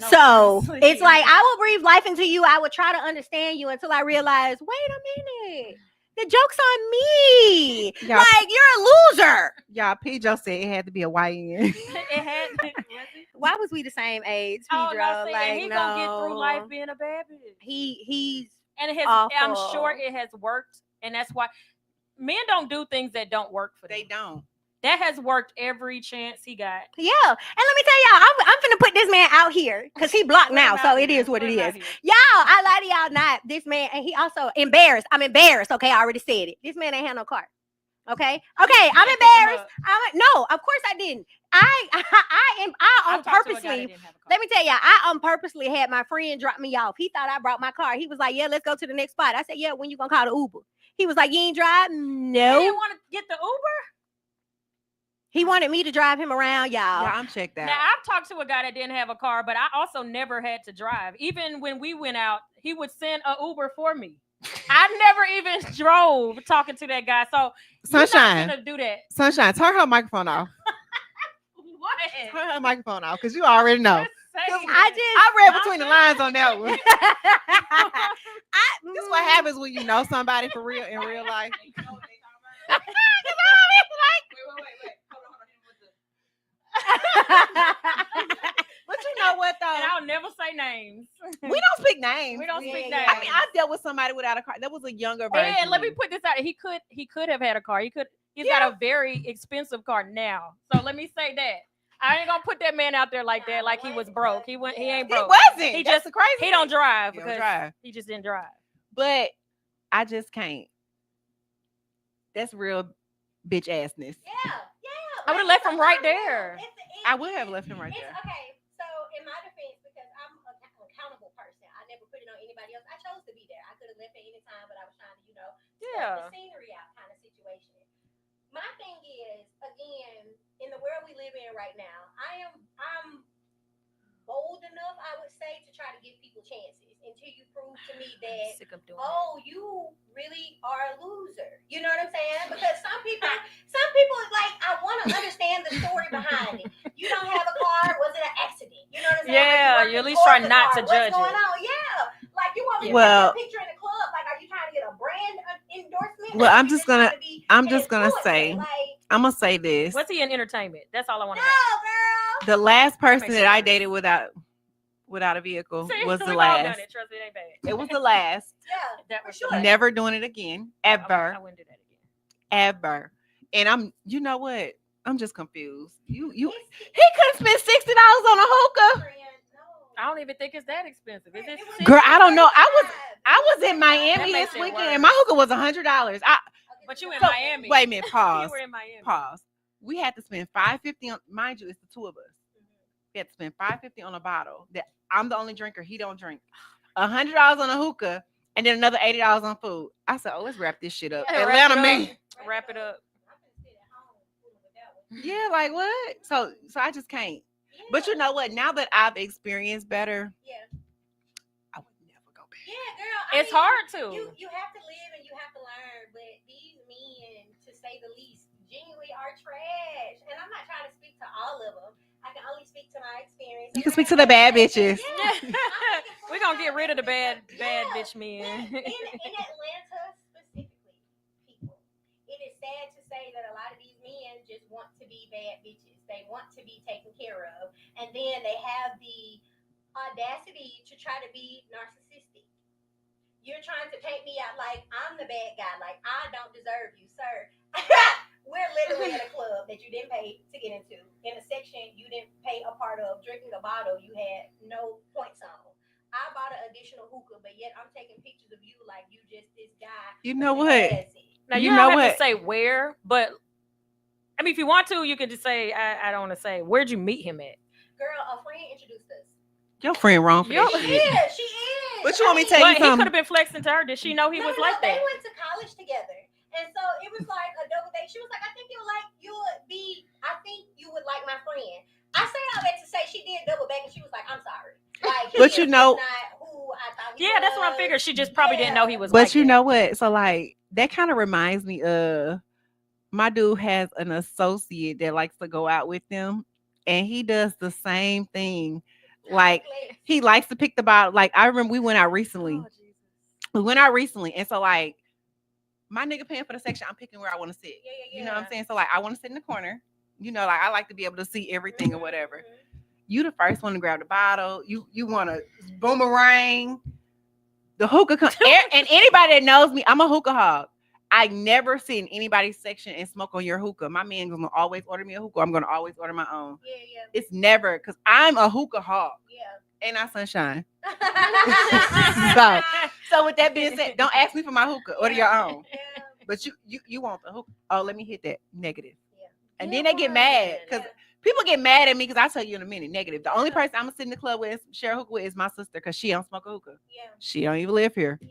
So seriously. it's like I will breathe life into you. I will try to understand you until I realize, wait a minute, the joke's on me. Y'all- Like you're a loser. Y'all, P. Joe said it had to be a YN. It had. Was it? Why was we the same age, Oh, Pedro? no, see, Like and he no, gonna get through life being a bad bitch. He's And it has. I'm awful. sure it has worked, and that's why men don't do things that don't work for them. They don't. That has worked every chance he got. yeah. And let me tell y'all, I'm finna put this man out here because he blocked now, so it is what it is. Y'all, I lie to y'all not. This man, and he also embarrassed. I'm embarrassed. Okay, I already said it. This man ain't had no car. Okay, I'm embarrassed. No, of course I didn't. I purposely. Let me tell y'all, I purposely had my friend drop me off. He thought I brought my car. He was like, "Yeah, let's go to the next spot." I said, "Yeah, when you gonna call the Uber?" He was like, "You ain't drive?" You No. didn't want to get the Uber? He wanted me to drive him around, y'all. Yeah, I'm checked out. Now, I've talked to a guy that didn't have a car, but I also never had to drive. Even when we went out, he would send an Uber for me. I never even drove talking to that guy. So, Sunshine, you're not gonna do that. Sunshine, turn her microphone off. What? Turn her microphone off, because you already know. I read between the lines on that one. This is what happens when you know somebody for real in real life. But you know what though? And I'll never say names. We don't speak names. We don't speak yeah. names. I mean, I dealt with somebody without a car. That was a younger version. And let me put this out. He could have had a car. He's got a very expensive car now. So let me say that. I ain't gonna put that man out there like that, like he was broke. He ain't He broke. wasn't. He That's just crazy. he don't drive He don't because drive. he just didn't drive. But I just can't. That's real bitch assness. Yeah. I would have left him right there. I would have left him right there. Okay, so in my defense, because I'm an accountable person, I never put it on anybody else. I chose to be there. I could have left at any time, but I was trying to, Yeah. the scenery out kind of situation. My thing is, again, in the world we live in right now, I'm bold enough, I would say, to try to give people chances until you prove to me that, Sick of doing oh, you really are a loser. You know what I'm saying? Because some people like, I want to understand the story behind it. You don't have a car. Was it an accident? You know what I'm saying? Yeah, Like, you at least towards try the not car. to judge What's going it. on? Yeah. Like, you want me to Well- take a picture in the club? Like, are you trying to get a brand endorsement? Well, Or I'm you just gonna- trying to be I'm an just gonna influencer? say- Like, I'm gonna say this. What's he in entertainment? That's all I want no, to know. girl. The last person Makes that I sense. dated without a vehicle See, was the we've all done last. it. Trust me, it ain't bad. It was the last. Yeah. That For was sure. the last. Never doing it again. I Ever. wouldn't do that again. Ever. And you know what? I'm just confused. He It's- couldn't spend $60 on a hookah. friend, I don't even think it's that expensive. Is it? Girl, I don't know. I was in Miami makes this it weekend, worse. and my hookah was $100. But you in So, Miami. Wait a minute, pause. You were in Miami. Pause. We had to spend $5.50 on. Mind you, it's the two of us. We had to spend $5.50 on a bottle. That I'm the only drinker. He don't drink. $100 on a hookah, and then another $80 on food. I said, "Oh, let's wrap this shit up." Yeah, Atlanta, me. Wrap it up. Yeah, like what? So I just can't. But you know what? Now that I've experienced better, I would never go back. Yeah, girl. It's hard to. You have to live and you have to learn, but these men, to say the least, genuinely are trash. And I'm not trying to speak to all of them. I can only speak to my experience. You can speak to the bad bitches. We're gonna get rid of the bad bitch men. In Atlanta specifically, people, it is sad to say that a lot of these men just want to be bad bitches. They want to be taken care of, and then they have the audacity to try to be narcissistic. You're trying to paint me out like I'm the bad guy, like I don't deserve you, sir. We're literally at a club that you didn't pay to get into, in a section you didn't pay a part of, drinking a bottle you had no points on. I bought an additional hookah, but yet I'm taking pictures of you like you just this guy. You know what? Now You you know don't have what? to say where, but I mean, if you want to, you can just say I don't want to say. Where'd you meet him at? Girl, a friend introduced us. Your friend wrong for that She shit. is. She is. But you want me to tell But you he could something? have been flexing to her. Did she know he was like They that? went to college together. And so it was like a double date. She was like, I think you would like my friend. I say all that to say she did double back and she was like, I'm sorry. Like, But you know, not who I thought he Yeah, that's what I was. figured. She just probably didn't know he was. but like you that. know what? So like that kind of reminds me of my dude has an associate that likes to go out with them, and he does the same thing. Like he likes to pick the bottle. Like I remember we went out recently. Oh, Jesus. We went out recently, and so like my nigga paying for the section, I'm picking where I want to sit. Yeah. You know what I'm saying? So like I want to sit in the corner. You know, like I like to be able to see everything or whatever. You the first one to grab the bottle. You want to boomerang. The hookah and anybody that knows me, I'm a hookah hog. I never sit in anybody's section and smoke on your hookah. My man's gonna always order me a hookah. I'm gonna always order my own. Yeah. It's never because I'm a hookah hog. Yeah. Ain't I sunshine? So with that being said, don't ask me for my hookah. Order your own. Yeah. But you want the hookah? Oh, let me hit that negative. Yeah. And then they get mad because people get mad at me because I'll tell you in a minute. Negative. The only person I'm gonna sit in the club with, share a hookah with, is my sister because she don't smoke a hookah. Yeah. She don't even live here. Yeah.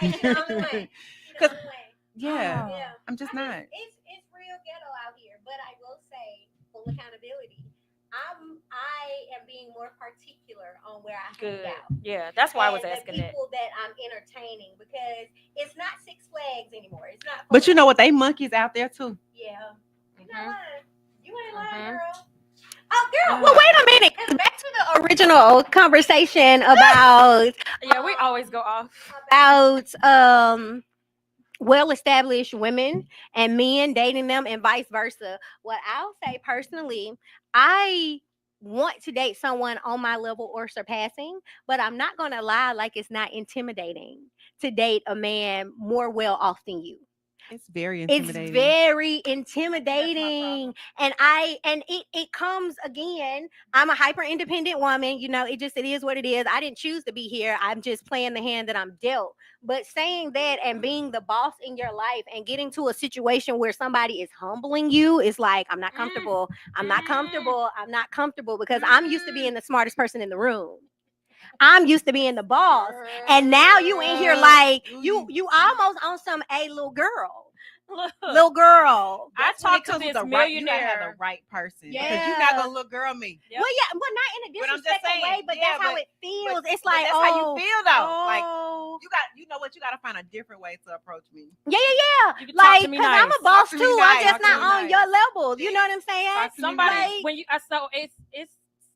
It's the only way. It's the only way. Yeah. Yeah. I'm just not. It's real ghetto out here, but I will say, full accountability. I am being more particular on where I hang Good. out. Yeah, that's why I was And asking the that. people that I'm entertaining, because it's not Six Flags anymore. It's not. But you know what? They monkeys out there too. Yeah. You Mhm. know what? You ain't lying, Mhm. girl. Oh, girl. Well, wait a minute. 'Cause back to the original conversation about Yeah, we always go off. well-established women and men dating them and vice versa. What I'll say personally, I want to date someone on my level or surpassing, but I'm not going to lie like it's not intimidating to date a man more well off than you. It's very intimidating. It's very intimidating. And it comes again. I'm a hyper independent woman. You know, it is what it is. I didn't choose to be here. I'm just playing the hand that I'm dealt. But saying that and being the boss in your life and getting to a situation where somebody is humbling you is like, I'm not comfortable. I'm not comfortable. I'm not comfortable because I'm used to being the smartest person in the room. I'm used to being the boss, and now you in here like you almost on some little girl. Look, Little girl. I That's when it talked to comes with this the right, you gotta have millionaire. the right person. Because Yeah. you're not gonna look girl me. Yep. Well, yeah, but not in a But I'm just disrespectful saying, way, but yeah, that's how but- it feels. But- It's but like, that's how you feel though. Like oh. you know what, you gotta find a different way to approach me. Yeah. You can talk Like, to me because I'm nice. a boss Talk to me too. nice. I'm just Talk to not me on nice. your level. You know what I'm saying? Talk to me Somebody nice. when you so it's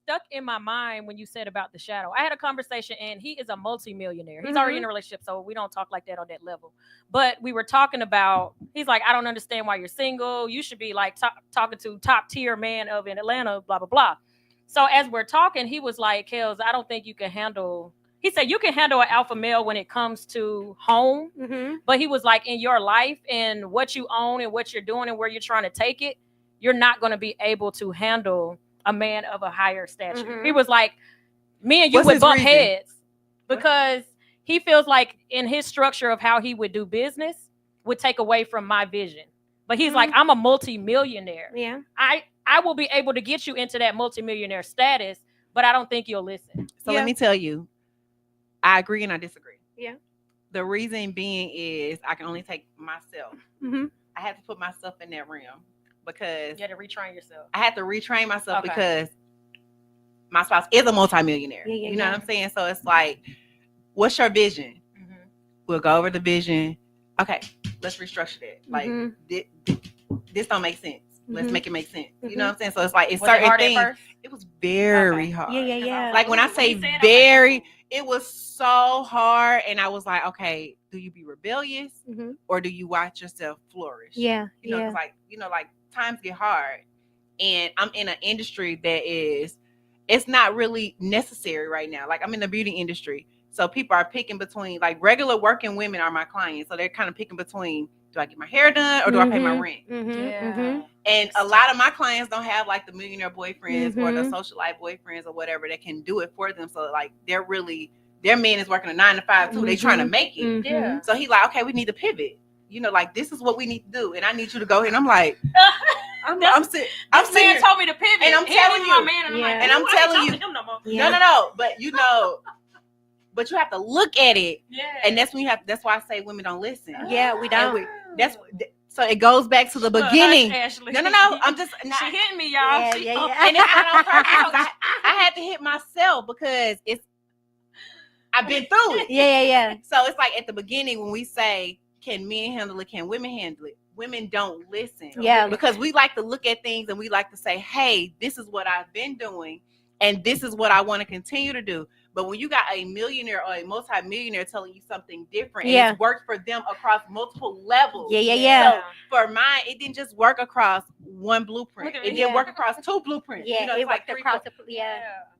stuck in my mind when you said about the shadow. I had a conversation and he is a multimillionaire. He's already in a relationship, so we don't talk like that on that level. But we were talking about, he's like, I don't understand why you're single. You should be like talking to top tier man of in Atlanta, blah, blah, blah. So as we're talking, he was like, KELZ, I don't think you can handle, he said, you can handle an alpha male when it comes to home. Mm-hmm. But he was like, in your life and what you own and what you're doing and where you're trying to take it, you're not going to be able to handle a man of a higher stature. Mhm. He was like, me and you What's would his bump reason? heads because he feels like in his structure of how he would do business would take away from my vision. But he's like, I'm a multi-millionaire. Yeah. I will be able to get you into that multi-millionaire status, but I don't think you'll listen. So let me tell you, I agree and I disagree. Yeah. The reason being is I can only take myself. Mm-hmm. I had to put myself in that realm because You had to retrain yourself. I had to retrain myself Okay. because my spouse is a multimillionaire. Yeah, You know what I'm saying? So it's like, what's your vision? We'll go over the vision. Okay, let's restructure that. Like, this don't make sense. Let's make it make sense. You know what I'm saying? So it's like, it's certain things. It was very hard. Yeah. Like when I say very, it was so hard. And I was like, okay, do you be rebellious or do you watch yourself flourish? Yeah. You know, it's like, like times get hard. And I'm in an industry that it's not really necessary right now. Like I'm in the beauty industry. So people are picking between, like regular working women are my clients. So they're kind of picking between, do I get my hair done or do I pay my rent? And a lot of my clients don't have like the millionaire boyfriends or the socialite boyfriends or whatever that can do it for them. So like their man is working a 9 to 5 too. They trying to make it. Yeah. So he like, okay, we need to pivot. Like this is what we need to do. And I need you to go ahead. And I'm like, I'm sitting. Man told me to pivot. And I'm telling you. My man, and I'm like, And I'm telling you. No. But but you have to look at it. Yeah. And that's when that's why I say women don't listen. Yeah, we don't. So it goes back to the beginning. No. I'm just she hitting me, y'all. Yeah. And it's not on purpose. I had to hit myself because I've been through it. Yeah. So it's like at the beginning when we say, can men handle it? Can women handle it? Women don't listen. Yeah. Because we like to look at things and we like to say, hey, this is what I've been doing and this is what I want to continue to do. But when you got a millionaire or a multi-millionaire telling you something different, and it's worked for them across multiple levels. Yeah. So for mine, it didn't just work across one blueprint. It didn't work across 2 blueprints. Yeah, it it like worked across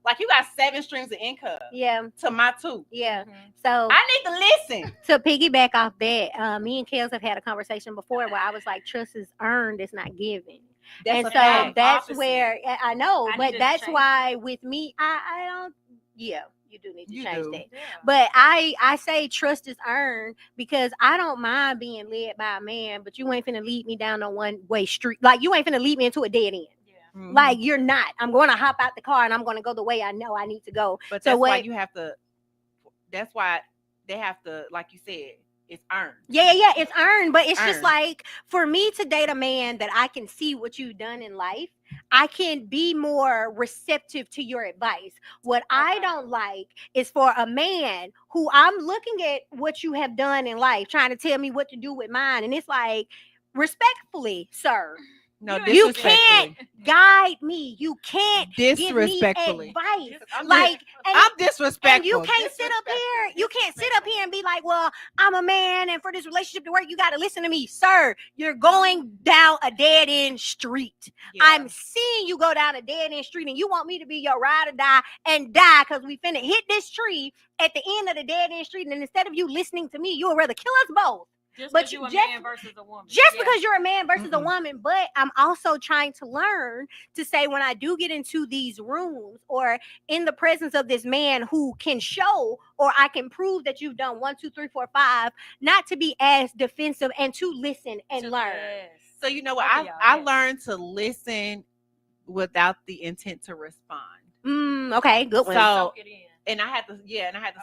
like you got 7 streams of income. Yeah. To my 2. Yeah. So I need to listen. To piggyback off that, me and KELZ have had a conversation before where I was like, trust is earned, it's not given. And so that's where I know, but that's why with me, I don't. Yeah, you do need to change that. Yeah. But I say trust is earned because I don't mind being led by a man, but you ain't finna lead me down a one-way street. Like you ain't finna lead me into a dead end. Yeah. Like you're not. I'm going to hop out the car and I'm going to go the way I know I need to go. But that's why you have to. That's why they have to, like you said. It's earned. Yeah, it's earned. But it's just like for me to date a man that I can see what you've done in life, I can be more receptive to your advice. What I don't like is for a man who I'm looking at what you have done in life, trying to tell me what to do with mine. And it's like, respectfully, sir. No, you can't guide me. You can't disrespectfully. Give me advice. I'm disrespectful. And you can't sit up here. You can't sit up here and be like, "Well, I'm a man, and for this relationship to work, you got to listen to me, sir." You're going down a dead end street. Yeah. I'm seeing you go down a dead end street, and you want me to be your ride or die and die because we finna hit this tree at the end of the dead end street, and instead of you listening to me, you would rather kill us both. Because you're a man versus a woman. Because you're a man versus a woman. But I'm also trying to learn to say when I do get into these rooms or in the presence of this man who can show or I can prove that you've done 1, 2, 3, 4, 5, not to be as defensive and to listen and learn. So you know what? I learned to listen without the intent to respond. Okay, good one. So and I had to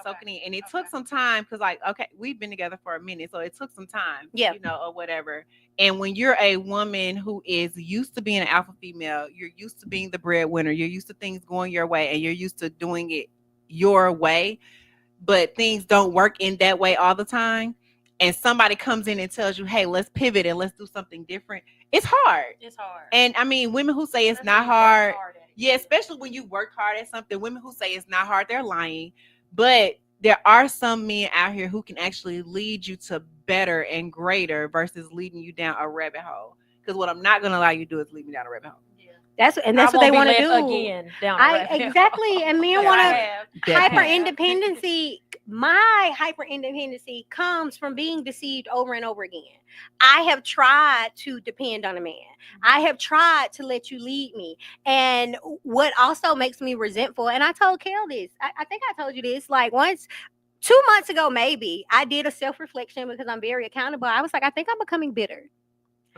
soak it in. And it took some time because, like, okay, we've been together for a minute. So it took some time, or whatever. And when you're a woman who is used to being an alpha female, you're used to being the breadwinner, you're used to things going your way, and you're used to doing it your way, but things don't work in that way all the time. And somebody comes in and tells you, hey, let's pivot and let's do something different. It's hard. And I mean, women who say it's not hard. Yeah, especially when you work hard at something. Women who say it's not hard, they're lying. But there are some men out here who can actually lead you to better and greater versus leading you down a rabbit hole. Because what I'm not going to allow you to do is lead me down a rabbit hole. Yeah. That's what I they won't be want to led do. again down a rabbit hole. Exactly, and men But want I to have. hyper I have. independency. My hyper independency comes from being deceived over and over again. I have tried to depend on a man. I have tried to let you lead me. And what also makes me resentful, and I told Kel this, I think I told you this, like once 2 months ago, maybe I did a self reflection because I'm very accountable. I was like, I think I'm becoming bitter.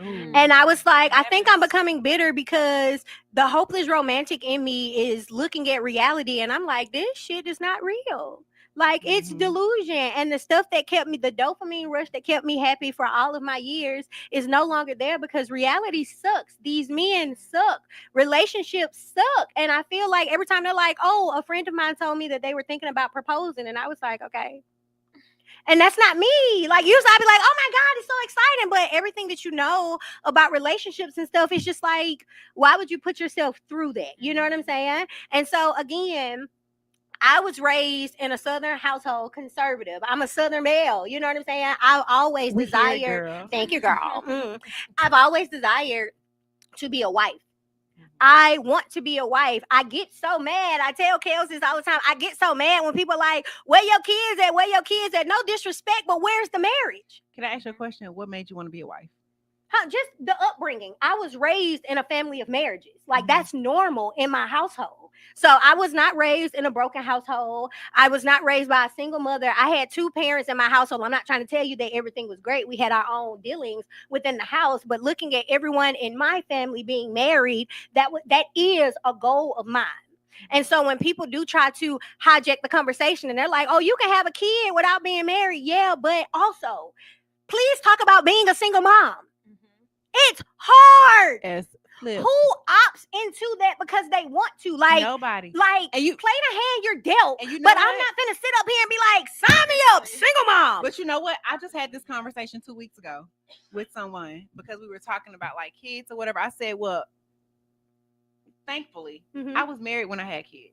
Ooh. And I was like, I think I'm becoming bitter because the hopeless romantic in me is looking at reality. And I'm like, this shit is not real. Like, it's delusion. And the stuff that kept me, the dopamine rush that kept me happy for all of my years is no longer there because reality sucks. These men suck. Relationships suck. And I feel like every time they're like, oh, a friend of mine told me that they were thinking about proposing. And I was like, okay. And that's not me. Like usually I'd be like, oh my God, it's so exciting. But everything that you know about relationships and stuff is just like, why would you put yourself through that? You know what I'm saying? And so again, I was raised in a Southern household, conservative. I'm a Southern male. You know what I'm saying? I've always desired. Thank you, girl. I've always desired to be a wife. I want to be a wife. I get so mad. I tell KELZ this all the time. I get so mad when people are like, where your kids at? Where your kids at? No disrespect, but where's the marriage? Can I ask you a question? What made you want to be a wife? Just the upbringing. I was raised in a family of marriages. Like that's normal in my household. So I was not raised in a broken household. I was not raised by a single mother. I had two parents in my household. I'm not trying to tell you that everything was great. We had our own dealings within the house, but looking at everyone in my family being married, that is a goal of mine. And so when people do try to hijack the conversation and they're like, oh, you can have a kid without being married. Yeah, but also, please talk about being a single mom. It's hard. Flip. Who opts into that because they want to? Like nobody. Like and you play the hand you're dealt. And you know but what? I'm not gonna sit up here and be like, sign me up, single mom. But you know what? I just had this conversation 2 weeks ago with someone because we were talking about like kids or whatever. I said, well, thankfully, I was married when I had kids.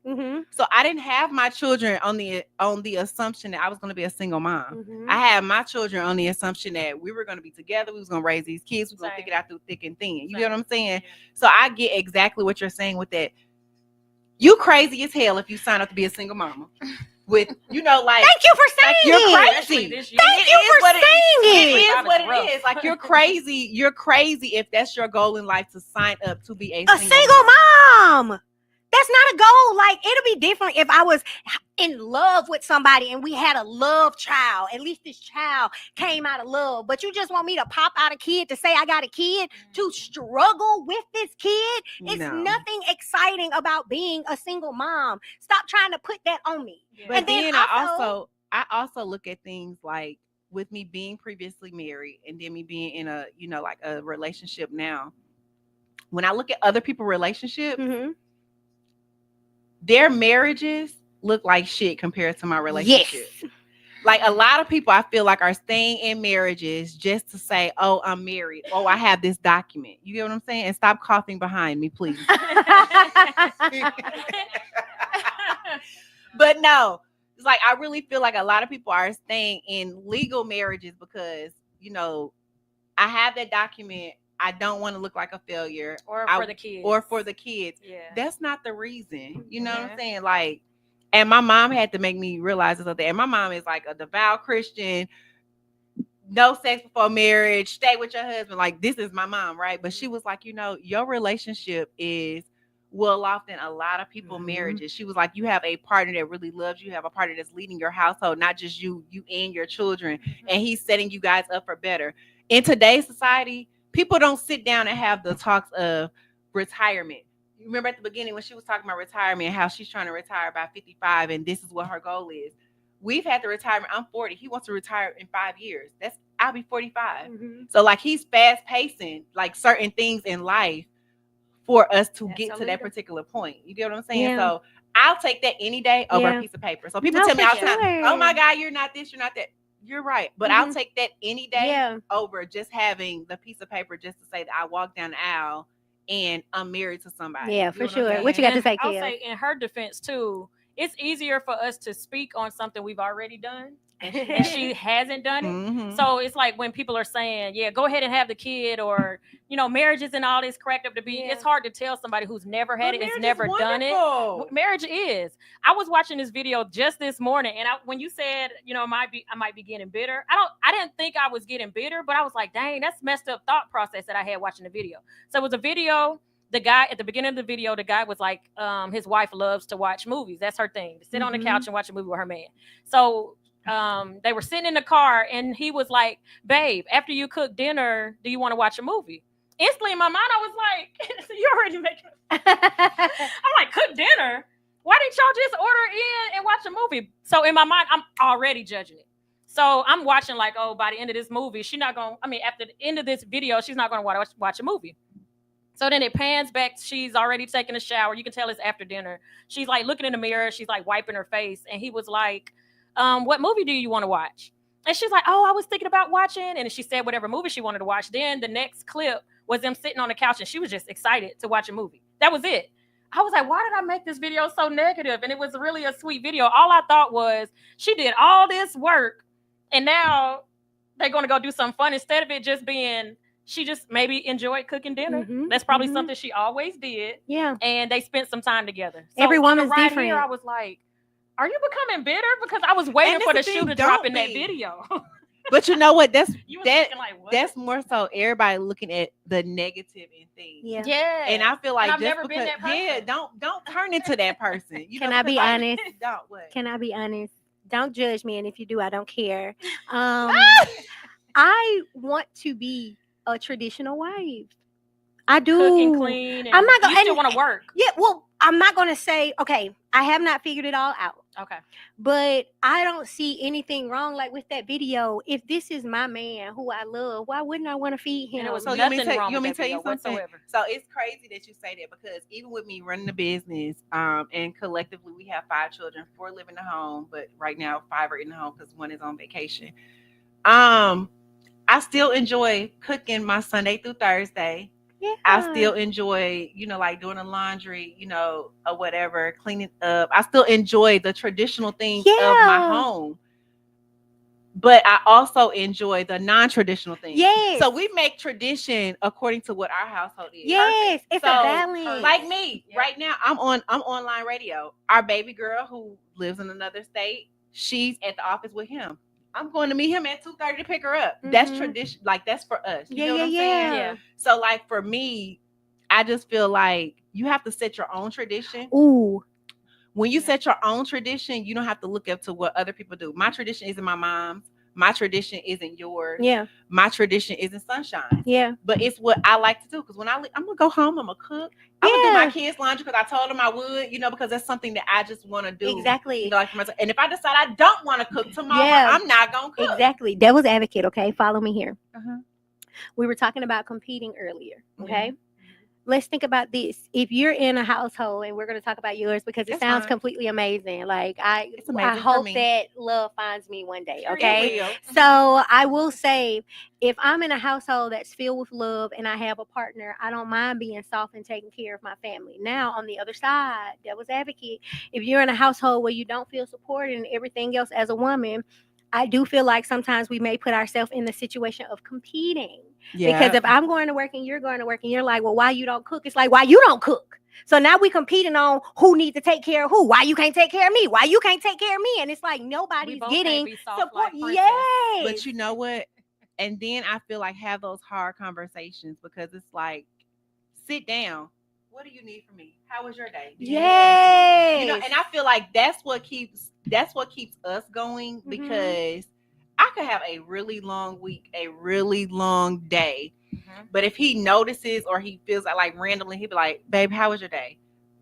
So I didn't have my children on the assumption that I was going to be a single mom. I had my children on the assumption that we were going to be together. We was going to raise these kids. We was going to figure it out through thick and thin. You get what I'm saying? So I get exactly what you're saying with that. You crazy as hell if you sign up to be a single mama. With, you know, like, thank you for saying you're crazy. Thank you for saying it. It is what it is. Like, you're crazy. You're crazy if that's your goal in life, to sign up to be a single mom. That's not a goal. Like, it'll be different if I was in love with somebody and we had a love child. At least this child came out of love. But you just want me to pop out a kid to say I got a kid, to struggle with this kid? It's nothing exciting about being a single mom. Stop trying to put that on me. But and then I also look at things like, with me being previously married and then me being in a, you know, like a relationship now. When I look at other people's relationships, their marriages look like shit compared to my relationship. Yes. Like, a lot of people I feel like are staying in marriages just to say, oh, I'm married. Oh, I have this document. You get what I'm saying? And stop coughing behind me, please. But no, it's like, I really feel like a lot of people are staying in legal marriages because, you know, I have that document. I don't want to look like a failure. Or for the kids. Yeah. That's not the reason. You know what I'm saying? Like, and my mom had to make me realize this other day. And my mom is like a devout Christian. No sex before marriage. Stay with your husband. Like, this is my mom, right? But she was like, you know, your relationship is well off than a lot of people marriages. She was like, you have a partner that really loves you. You have a partner that's leading your household, not just you and your children. And he's setting you guys up for better. In today's society, people don't sit down and have the talks of retirement. You remember at the beginning when she was talking about retirement, how she's trying to retire by 55 and this is what her goal is. We've had the retirement. I'm 40. He wants to retire in 5 years. I'll be 45. So like, he's fast pacing like certain things in life for us to get to that particular point. You get what I'm saying? Yeah. So I'll take that any day over a piece of paper. So people tell me all the time, oh my God, you're not this, you're not that. You're right. But I'll take that any day over just having the piece of paper just to say that I walked down the aisle and I'm married to somebody. Yeah, for sure. What you got to say, I'll Kel? say in her defense too, it's easier for us to speak on something we've already done and she hasn't done it. Mhm. So it's like when people are saying, yeah, go ahead and have the kid, or marriage isn't all this cracked up to be. Yeah. It's hard to tell somebody who's never had it, But has marriage is never done it. wonderful. Marriage is. I was watching this video just this morning, and when you said, I might be getting bitter. I didn't think I was getting bitter, but I was like, dang, that's messed up thought process that I had watching the video. So it was a video. The guy at the beginning of the video, the guy was like, his wife loves to watch movies. That's her thing, to sit on the couch and watch a movie with her man. So they were sitting in the car, and he was like, babe, after you cook dinner, do you want to watch a movie? Instantly in my mind, I was like, you already making I'm like, cook dinner? Why didn't y'all just order in and watch a movie? So in my mind, I'm already judging it. So I'm watching like, oh, by the end of this movie, after the end of this video, she's not going to watch a movie. So then it pans back. She's already taking a shower. You can tell it's after dinner. She's like looking in the mirror. She's like wiping her face. And he was like, what movie do you want to watch? And she's like, oh, I was thinking about watching. And she said whatever movie she wanted to watch. Then the next clip was them sitting on the couch, and she was just excited to watch a movie. That was it. I was like, why did I make this video so negative? And it was really a sweet video. All I thought was she did all this work, and now they're going to go do something fun instead of it just being she just maybe enjoyed cooking dinner. That's probably something she always did. Yeah. And they spent some time together. So every woman's right different. Here, I was like, are you becoming bitter? Because I was waiting for the shoe to drop in that video. But you know what? That's you was thinking like, what? That's more so everybody looking at the negative in things. Yeah. Yeah. And I feel like and I've just never because, been that person. yeah, don't turn into that person. You Can know, I be because, like, honest? Don't what? Can I be honest? Don't judge me, and if you do, I don't care. I want to be a traditional wife. I do. Cooking, clean. And I'm not gonna. You still want to work. Yeah. Well, I'm not gonna say. Okay, I have not figured it all out. Okay. But I don't see anything wrong like with that video. If this is my man who I love, why wouldn't I want to feed him? And it was So nothing you want wrong me with to tell you that video something? whatsoever. So it's crazy that you say that, because even with me running the business, and collectively we have 5 children, 4 live in the home, but right now 5 are in the home because 1 is on vacation. I still enjoy cooking my Sunday through Thursday. Yeah. I still enjoy, like doing the laundry, or whatever, cleaning up. I still enjoy the traditional things of my home. But I also enjoy the non-traditional things. Yes. So we make tradition according to what our household is. Yes. Perfect. It's a balance. Like me, right now, I'm online radio. Our baby girl who lives in another state, she's at the office with him. I'm going to meet him at 2:30 to pick her up. That's tradition. Like, that's for us. You know what I'm saying? Yeah. So, like, for me, I just feel like you have to set your own tradition. Ooh. When you set your own tradition, you don't have to look up to what other people do. My tradition isn't my mom's. My tradition isn't yours. Yeah. My tradition isn't Sunshine. Yeah. But it's what I like to do, because when I'm gonna go home, I'm gonna cook. I'm gonna do my kids' laundry because I told them I would, because that's something that I just want to do. Exactly. Like for myself. And if I decide I don't want to cook tomorrow, I'm not gonna cook. Exactly. Devil's advocate. Okay, follow me here. Uh-huh. We were talking about competing earlier. Okay. Let's think about this. If you're in a household, and we're going to talk about yours because it sounds completely amazing. Like I hope that love finds me one day. Okay. So I will say, if I'm in a household that's filled with love and I have a partner, I don't mind being soft and taking care of my family. Now, on the other side, devil's advocate, if you're in a household where you don't feel supported and everything else as a woman, I do feel like sometimes we may put ourselves in the situation of competing. Yeah. Because if I'm going to work and you're going to work and you're like, well, why you don't cook? It's like, why you don't cook? So now we competing on who needs to take care of who. Why you can't take care of me? Why you can't take care of me? And it's like nobody's getting support. Yes. But you know what? And then I feel like have those hard conversations, because it's like, sit down. What do you need from me? How was your day? Yes. And I feel like that's what keeps us going, because I could have a really long week, a really long day. But if he notices or he feels like randomly, he'd be like, babe, how was your day?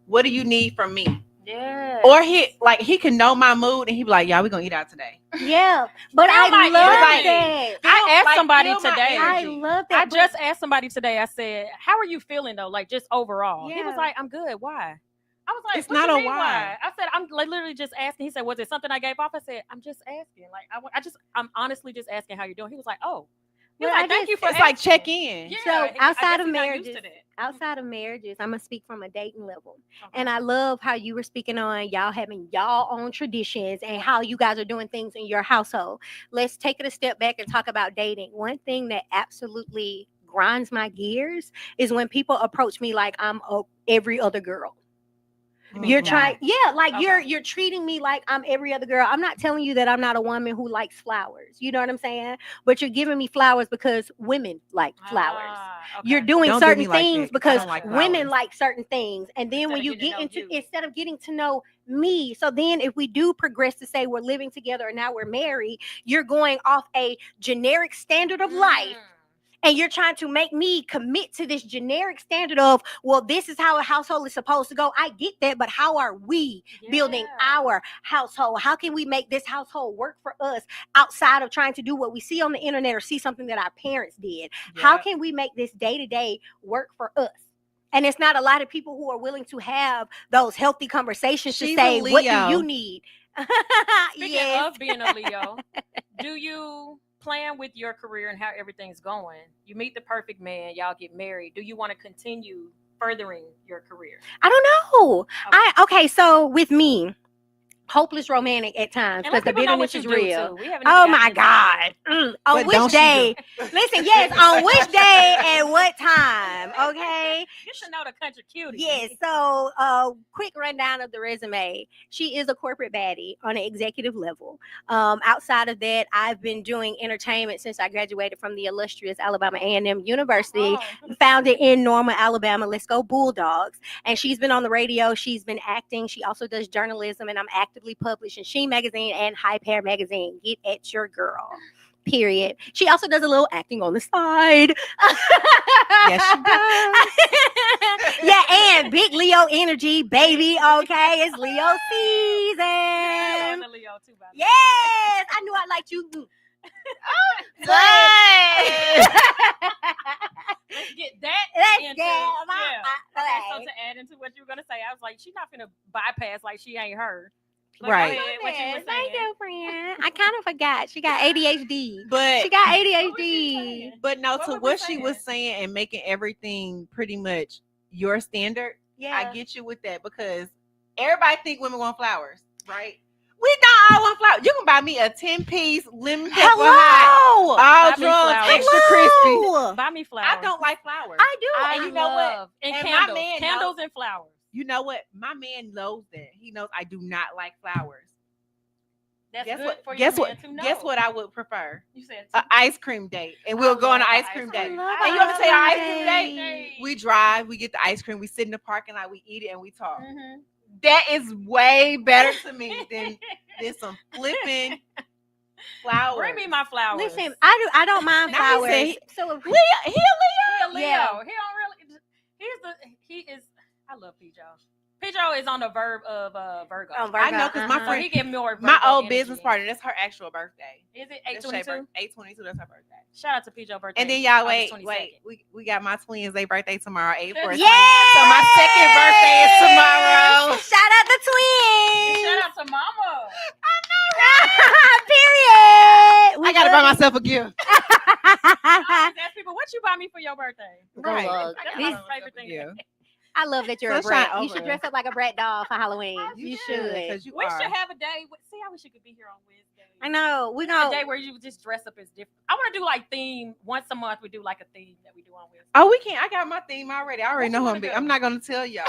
What do you need from me? Yeah. Or he can know my mood and he'd be like, yeah, we're gonna eat out today. Yeah. But I love that. I asked somebody today. I love that. I just asked somebody today. I said, how are you feeling though? Like just overall. Yeah. He was like, I'm good. Why? I was like, it's not a why. I said, I'm literally just asking. He said, was it something I gave off? I said, I'm just asking. Like, I'm honestly just asking how you're doing. He was like, oh. He was like, thank you for asking. Like check in. Yeah, so outside of marriages, outside of marriages, I'm gonna speak from a dating level. Okay. And I love how you were speaking on y'all having y'all own traditions and how you guys are doing things in your household. Let's take it a step back and talk about dating. One thing that absolutely grinds my gears is when people approach me like I'm every other girl. You're trying, yeah, like you're treating me like I'm every other girl. I'm not telling you that I'm not a woman who likes flowers. You know what I'm saying? But you're giving me flowers because women like flowers. You're doing Don't do certain me like things that, 'cause I because don't like women flowers. like certain things. And then when Instead of you getting to get know into you. instead of getting to know me, so then if we do progress to say we're living together and now we're married, you're going off a generic standard of life. And you're trying to make me commit to this generic standard of, well, this is how a household is supposed to go. I get that, but how are we building our household? How can we make this household work for us outside of trying to do what we see on the internet or see something that our parents did? How can we make this day to day work for us? And it's not a lot of people who are willing to have those healthy conversations She's to say, a what do Leo. you need? Speaking of being a Leo, do you plan with your career and how everything's going? You meet the perfect man, y'all get married. Do you want to continue furthering your career? I don't know. Okay. Okay, so with me, hopeless romantic at times And because let the people know bitterness what you is do real. too. We haven't Oh even my gotten into God. But On which don't she day? Listen, yes, on which day and what time? Okay. Get to know the country cutie. Yes. So, quick rundown of the resume. She is a corporate baddie on an executive level. Outside of that, I've been doing entertainment since I graduated from the illustrious Alabama A&M University, founded in Norma, Alabama. Let's go Bulldogs. And she's been on the radio. She's been acting. She also does journalism, and I'm actively published in She Magazine and Hype Hair Magazine. Get at your girl. Period. She also does a little acting on the side. Yes, she does. Yeah, and big Leo energy, baby. Okay, it's Leo season. I'm a Leo too, by the way. Yes, I knew I liked you. Let's get that Let's into, get Okay, so to add into what you were gonna say, I was like, she's not gonna bypass like she ain't her. But Right. go ahead, what you were Thank saying. you, friend. I kind of forgot. She got ADHD. But She got What was you ADHD. saying? but no, What to were we what she saying? was saying and making everything pretty much your standard. Yeah. I get you with that because everybody think women want flowers, right? We don't all want flowers. You can buy me a 10-piece lemon pepper hot, Hello. all Buy me drugs, flowers. extra crispy. Hello. Buy me flowers. I don't like flowers. I do. I And you know what? love- And And my candles. man Candles and flowers. You know what? My man knows that. He knows I do not like flowers. That's Guess good what? for Guess your what? man to know. Guess what I would prefer? You said An ice cream date, and we'll go on an ice cream date. love And you want me to tell you our ice ice cream cream date? We drive, we get the ice cream, we sit in the parking lot, we eat it, and we talk. Mhm. That is way better to me than some flipping flowers. Bring me my flowers. Listen, I don't mind Now he flowers. said So if Leo, he a Leo. He a Leo. Yeah. He don't really. He is. I love Pijo. Pijo is on the verb of Virgo. Oh, I know because my So friend, he get more. Virgo my old energy. business partner, that's her actual birthday. Is it That's her 8/22? 8/22. That's her birthday. Shout out to Pijo birthday. And then y'all August wait. 22nd. We got my twins. They birthday tomorrow, 8/4. Yes! So my second birthday is tomorrow. Shout out the twins. Shout out to Mama. Period. I gotta buy myself a gift. I always ask people, what you buy me for your birthday? Right. That's my favorite thing. Yeah. I love that you're a Sunshine brat. You should over. dress up like a brat doll for Halloween. You should. because you We are. should have a day. See, I wish you could be here on Wednesday. I know. We A know. day where you just dress up as different. I want to do like theme once a month. We do like a theme that we do on Wednesday. Oh, we can't. I got my theme already. I already What know you who wanna I'm be. do? I'm not gonna tell y'all.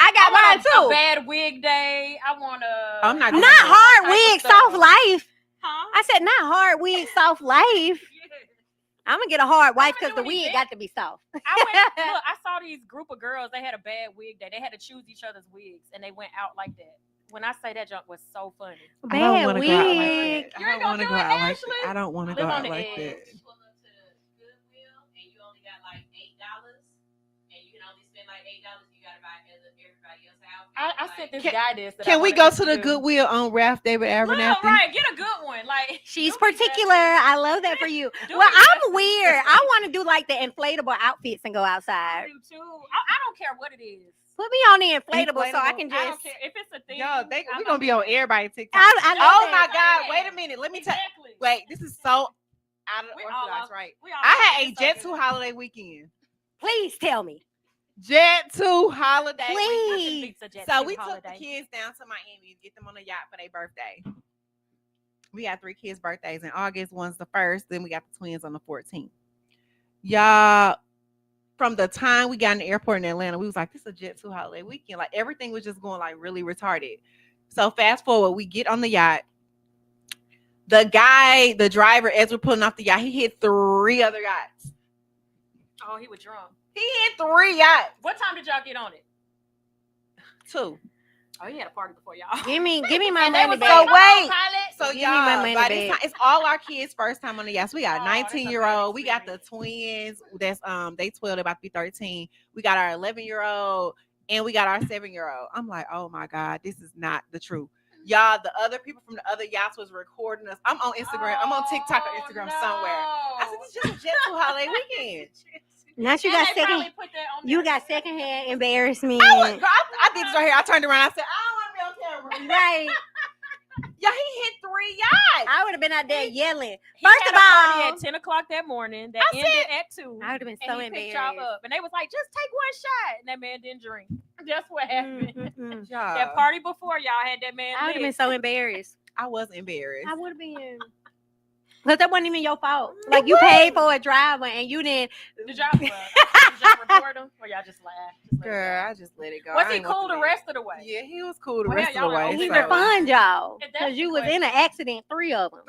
I got I mine want too. a bad wig day. I want a. I'm not Not doing hard Type of wig, stuff. soft life. Huh? I said not hard wig, soft life. I'm gonna get a hard wife because the do wig anything. got to be soft. Look, I saw these group of girls. They had a bad wig day. They had to choose each other's wigs, and they went out like that. When I say that junk was so funny. I don't Bad want to go out like wig. that. You I ain't don't gonna want to do go it, out like Ashley? that. I don't want to Live go on out the like edge. that. You pull up to the Goodwill and you only got like $8, and you can only spend like $8. You gotta buy everybody else's outfit. I sent this Can- guy this. that I Can we wanted go us to the do. Goodwill on Ralph David Look, Abernathy? right, get a good one. Like She's don't be particular. dressed- I love that for you. Do Well, be I'm dressed- weird. I want to do like the inflatable outfits and go I outside. do too. I don't care what it is. Put me on the inflatable so I can I don't just. care if it's a thing. Yo, we're gonna be on everybody TikTok. I love Oh that. my God! Wait a minute. Let me tell. Exactly. Wait, this is so. out of We all Orthodox, lost- right? we all I lost had a it, so Jet good. 2 holiday weekend. Please tell me. Jet 2 holiday weekend. Please. Beats a Jet So 2 we took the holiday. kids down to Miami to get them on a yacht for their birthday. We got 3 kids' birthdays in August. One's the 1st. Then we got the twins on the 14th. Y'all, from the time we got in the airport in Atlanta, we was like, this is a Jet 2 holiday weekend. Like, everything was just going like really retarded. So fast forward, we get on the yacht. The driver, as we're pulling off the yacht, he hit 3 other yachts. Oh, he was drunk. He hit 3 yachts. What time did y'all get on it? 2. Oh, he had a party before y'all. Give me my And they money was back. So like, wait. pilot. So Give me y'all, my money by this back. time, it's all our kids' first time on the yacht. So we got Oh, a that's a 19-year-old. bad We got the twins. That's they 12, they about to be 13. We got our 11-year-old, and we got our 7-year-old. I'm like, oh my God, this is not the truth. Y'all, the other people from the other yachts was recording us. I'm on Instagram. I'm on TikTok or Instagram somewhere. I said, this is just a Jet 2 holiday weekend. Not you And got they probably second. put that on You there. got secondhand embarrassment. I did this right here. I turned around. I said, I don't want to be on camera. Right. Yeah, he hit 3 yachts. I would have been out there yelling. He First had of a party all, at 10 o'clock that morning that I ended at 2. I would have been And so he picked y'all embarrassed. up. And they was like, just take one shot. And that man didn't drink. That's what happened. Mm-mm-mm. That party before y'all had that man I would have been lit. so embarrassed. I was embarrassed. I would have been. Because that wasn't even your fault. Like, you paid for a driver and you didn't. Did y'all report him? Or y'all just laughed? Just let it Girl, go? I just let it go. Was I he ain't want cool to the let it- rest of the way? Yeah, he was cool the Well, rest y'all of the were way. only He there so- refund y'all. If that's Because you the was in an question. accident, 3 of them.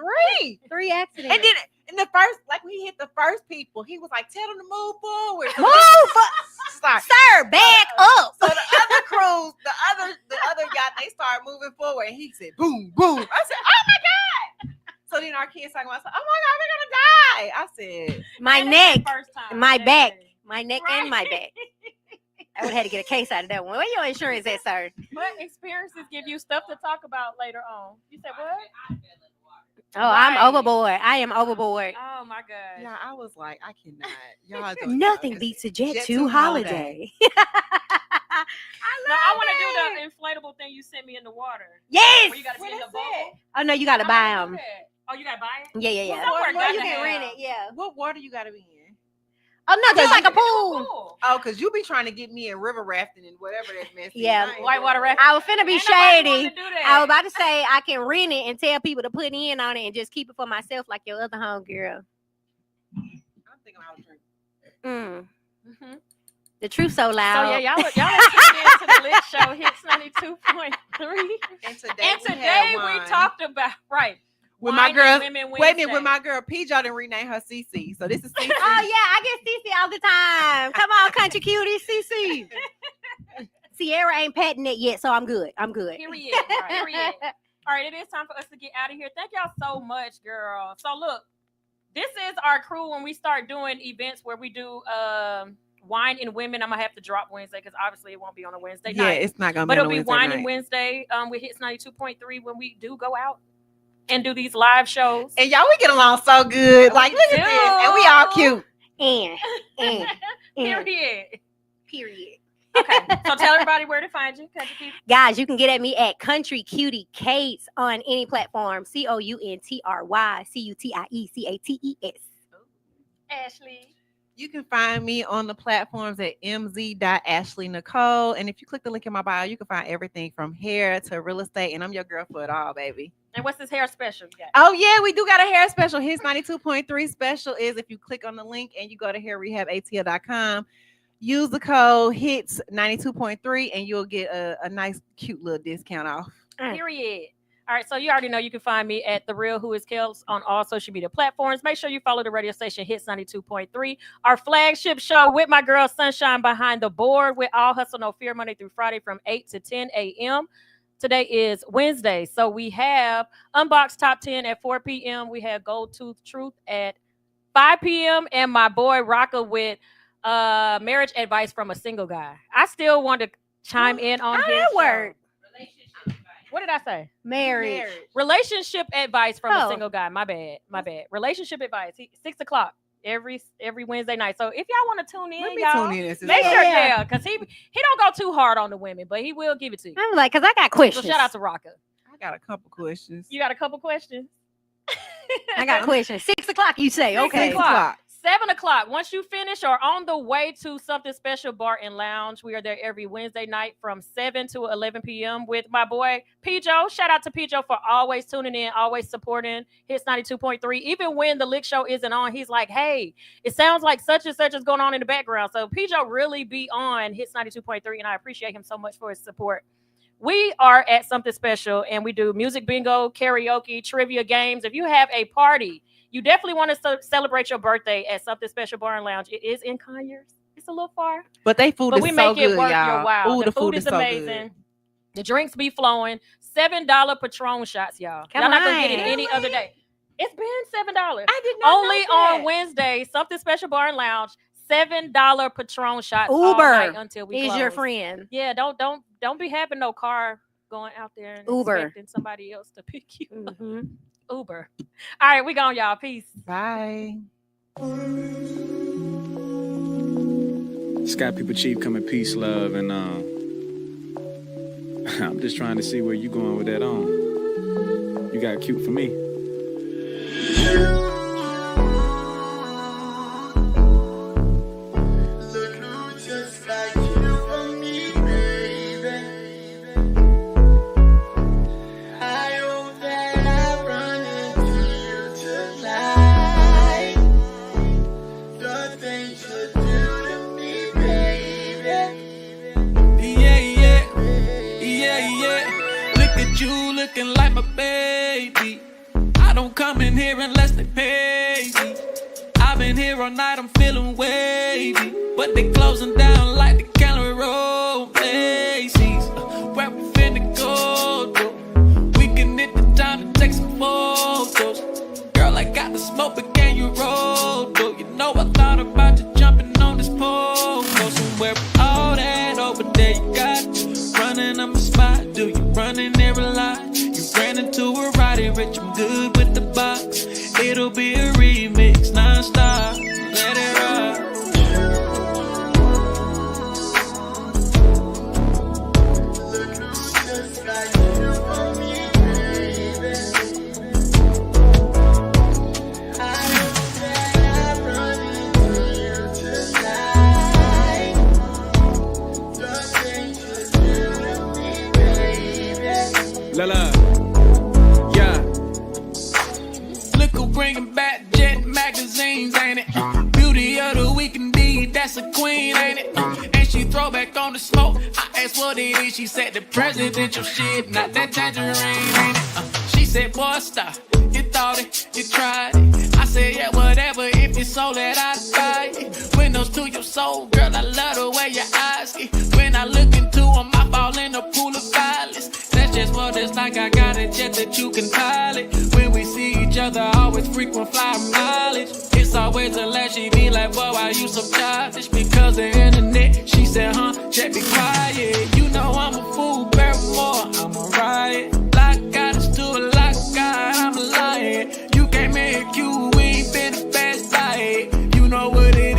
3. 3 accidents. And then in the first, like when he hit the first people, he was like, tell them to move forward. So Move! Sorry. Sir, back up. So the other crews, the other yacht, they started moving forward, and he said, boom, boom. I said, oh my God. So then our kids talking about, oh my God, we're gonna die. I said, My And it's neck, their first time. my That's back, it. my neck and my back. I would have had to get a case out of that one. Where your insurance at, sir? But experiences give you stuff to talk about later on. You said what? Oh, I'm Right. overboard. I am overboard. Oh my God. yeah, I was like, I cannot. Y'all don't Nothing know. beats a Jet, Jet 2 2 holiday. No, I want to do the inflatable thing you sent me in the water. Yes. Where you got to What be in the is bubble. Oh no, you gotta I buy wanna do them. that. Oh, you gotta buy it? Yeah, yeah, yeah. Somewhere Well, you gotta can rent have. it. Yeah. What water you gotta be in? Oh no, just like a pool. Cool. Oh, because you be trying to get me in river rafting and whatever that mess is. Yeah, I ain't whitewater doing rafting. I was finna be Ain't nobody wanting shady. to do that. I was about to say I can rent it and tell people to put in on it and just keep it for myself like your other homegirl. that. I'm thinking I was drinking. Mm. Mhm. The truth so So loud. yeah, y'all are tuned in to the Lit Show Hits 92.3. And today, And today we talked about with wine my and girl. Women Wait a minute, with Wednesday. my girl P, y'all didn't rename her CC. So this is CC. Oh yeah, I get Cece all the time. Come on, country cutie, Cece. Sierra ain't patting it yet, so I'm good. I'm good. Period. Period. All right, it is time for us to get out of here. Thank y'all so much, girl. So look, this is our crew when we start doing events where we do wine and women. I'm gonna have to drop Wednesday because obviously it won't be on a Wednesday Yeah, night. it's not gonna But be. it'll on be Wednesday wine night. and Wednesday with Hits 92.3 when we do go out and do these live shows. And y'all, we get along so good. Like, look at do. this, and we all cute. And Period. period. Okay, so tell everybody where to find you. Country Cutie. Guys, you can get at me at Country Cutie Cates on any platform. COUNTRYCUTIECATES. Ashley. You can find me on the platforms at mz.ashleynicole. And if you click the link in my bio, you can find everything from hair to real estate. And I'm your girl for it all, baby. And what's this hair special you got? Oh, yeah, we do got a hair special. His 92.3 special is if you click on the link and you go to hairrehabatl.com, use the code HITS 92.3 and you'll get a nice, cute little discount off. Period. All right, so you already know you can find me at The Real Who Is KELZ on all social media platforms. Make sure you follow the radio station Hits 92.3, our flagship show with my girl Sunshine behind the board with All Hustle No Fear Monday through Friday from 8 to 10 a.m. Today is Wednesday, so we have Unbox Top 10 at 4 p.m. We have Gold Tooth Truth at 5 p.m. and my boy Rocka with marriage advice from a single guy. I still want to chime in on How his that show. work? What did I say? Marriage. Relationship advice from a Oh. single guy. My bad. Relationship advice. 6 o'clock every Wednesday night. So if y'all want to tune in, Let me y'all, tune in. and see make that. sure, Yeah. because he don't go too hard on the women, but he will give it to you. I'm like, because I got So questions. shout out to Rocka. I got a couple questions. You got a couple questions? I got a question. 6 o'clock, you say? Okay. 6 o'clock. 7 o'clock. Once you finish or on the way to Something Special Bar and Lounge, we are there every Wednesday night from 7 to 11 p.m. with my boy P-Joe. Shout out to P-Joe for always tuning in, always supporting Hits 92.3. Even when the L.I.C.K show isn't on, he's like, hey, it sounds like such and such is going on in the background. So P-Joe really be on Hits 92.3, and I appreciate him so much for his support. We are at Something Special, and we do music bingo, karaoke, trivia games. If you have a party, you definitely want to celebrate your birthday at Something Special Bar and Lounge. It is in Conyers. It's a little far. But they food is we so make good, it worth y'all. your while. Ooh, the food is so amazing. good. The drinks be flowing. $7 Patron shots, y'all. Come Y'all not going to get it on. any other day. It's been $7. I did not Only know that. on Wednesday, Something Special Bar and Lounge, $7 Patron shots all Uber night until we is close. your friend. Yeah, don't be having no car going out there and Uber. expecting somebody else to pick you up. Mhm. Uber. All right, we gone, y'all. Peace. Bye. Sky People Chief coming peace, love, and I'm just trying to see where you going with that on. You got cute for me. Looking like my baby. I don't come in here unless they pay me. I've been here all night, I'm feeling wavy, but they closing down like the Gallery Road Macy's. Where we finna go, though? We can hit the town to take some photos. Girl, I got the smoke, but can you roll, though? You know I thought about you jumping on this pole. Go somewhere with all that over there you got. Running up a spot, do you running there a lot? You ran into a Roddy Rich, I'm good with the box. It'll be a remix, non-stop, let it rock. La yeah. Look who bringing back Jet magazines, ain't it? Beauty of the week indeed, that's a queen, ain't it? And she throw back on the smoke. I asked what it is, she said the presidential shit, not that tangerine, ain't it? She said, boy, stop. You thought it, you tried it. I said, yeah, whatever, if it's so that I'd buy it. Windows to your soul, girl, I love the way your eyes get. When I look into them, I fall in a pool of violence. That's just what it's like, I got a jet that you can pilot. When we see each other, always frequent flyer mileage. It's always a laugh, she be like, whoa, why you so childish? Because the internet, she said, jet be quiet. You know I'm a fool, Paramore, I'm a riot. Like God is to a like God, I'm a lion. You can't make you, we ain't been the best diet. You know what it is.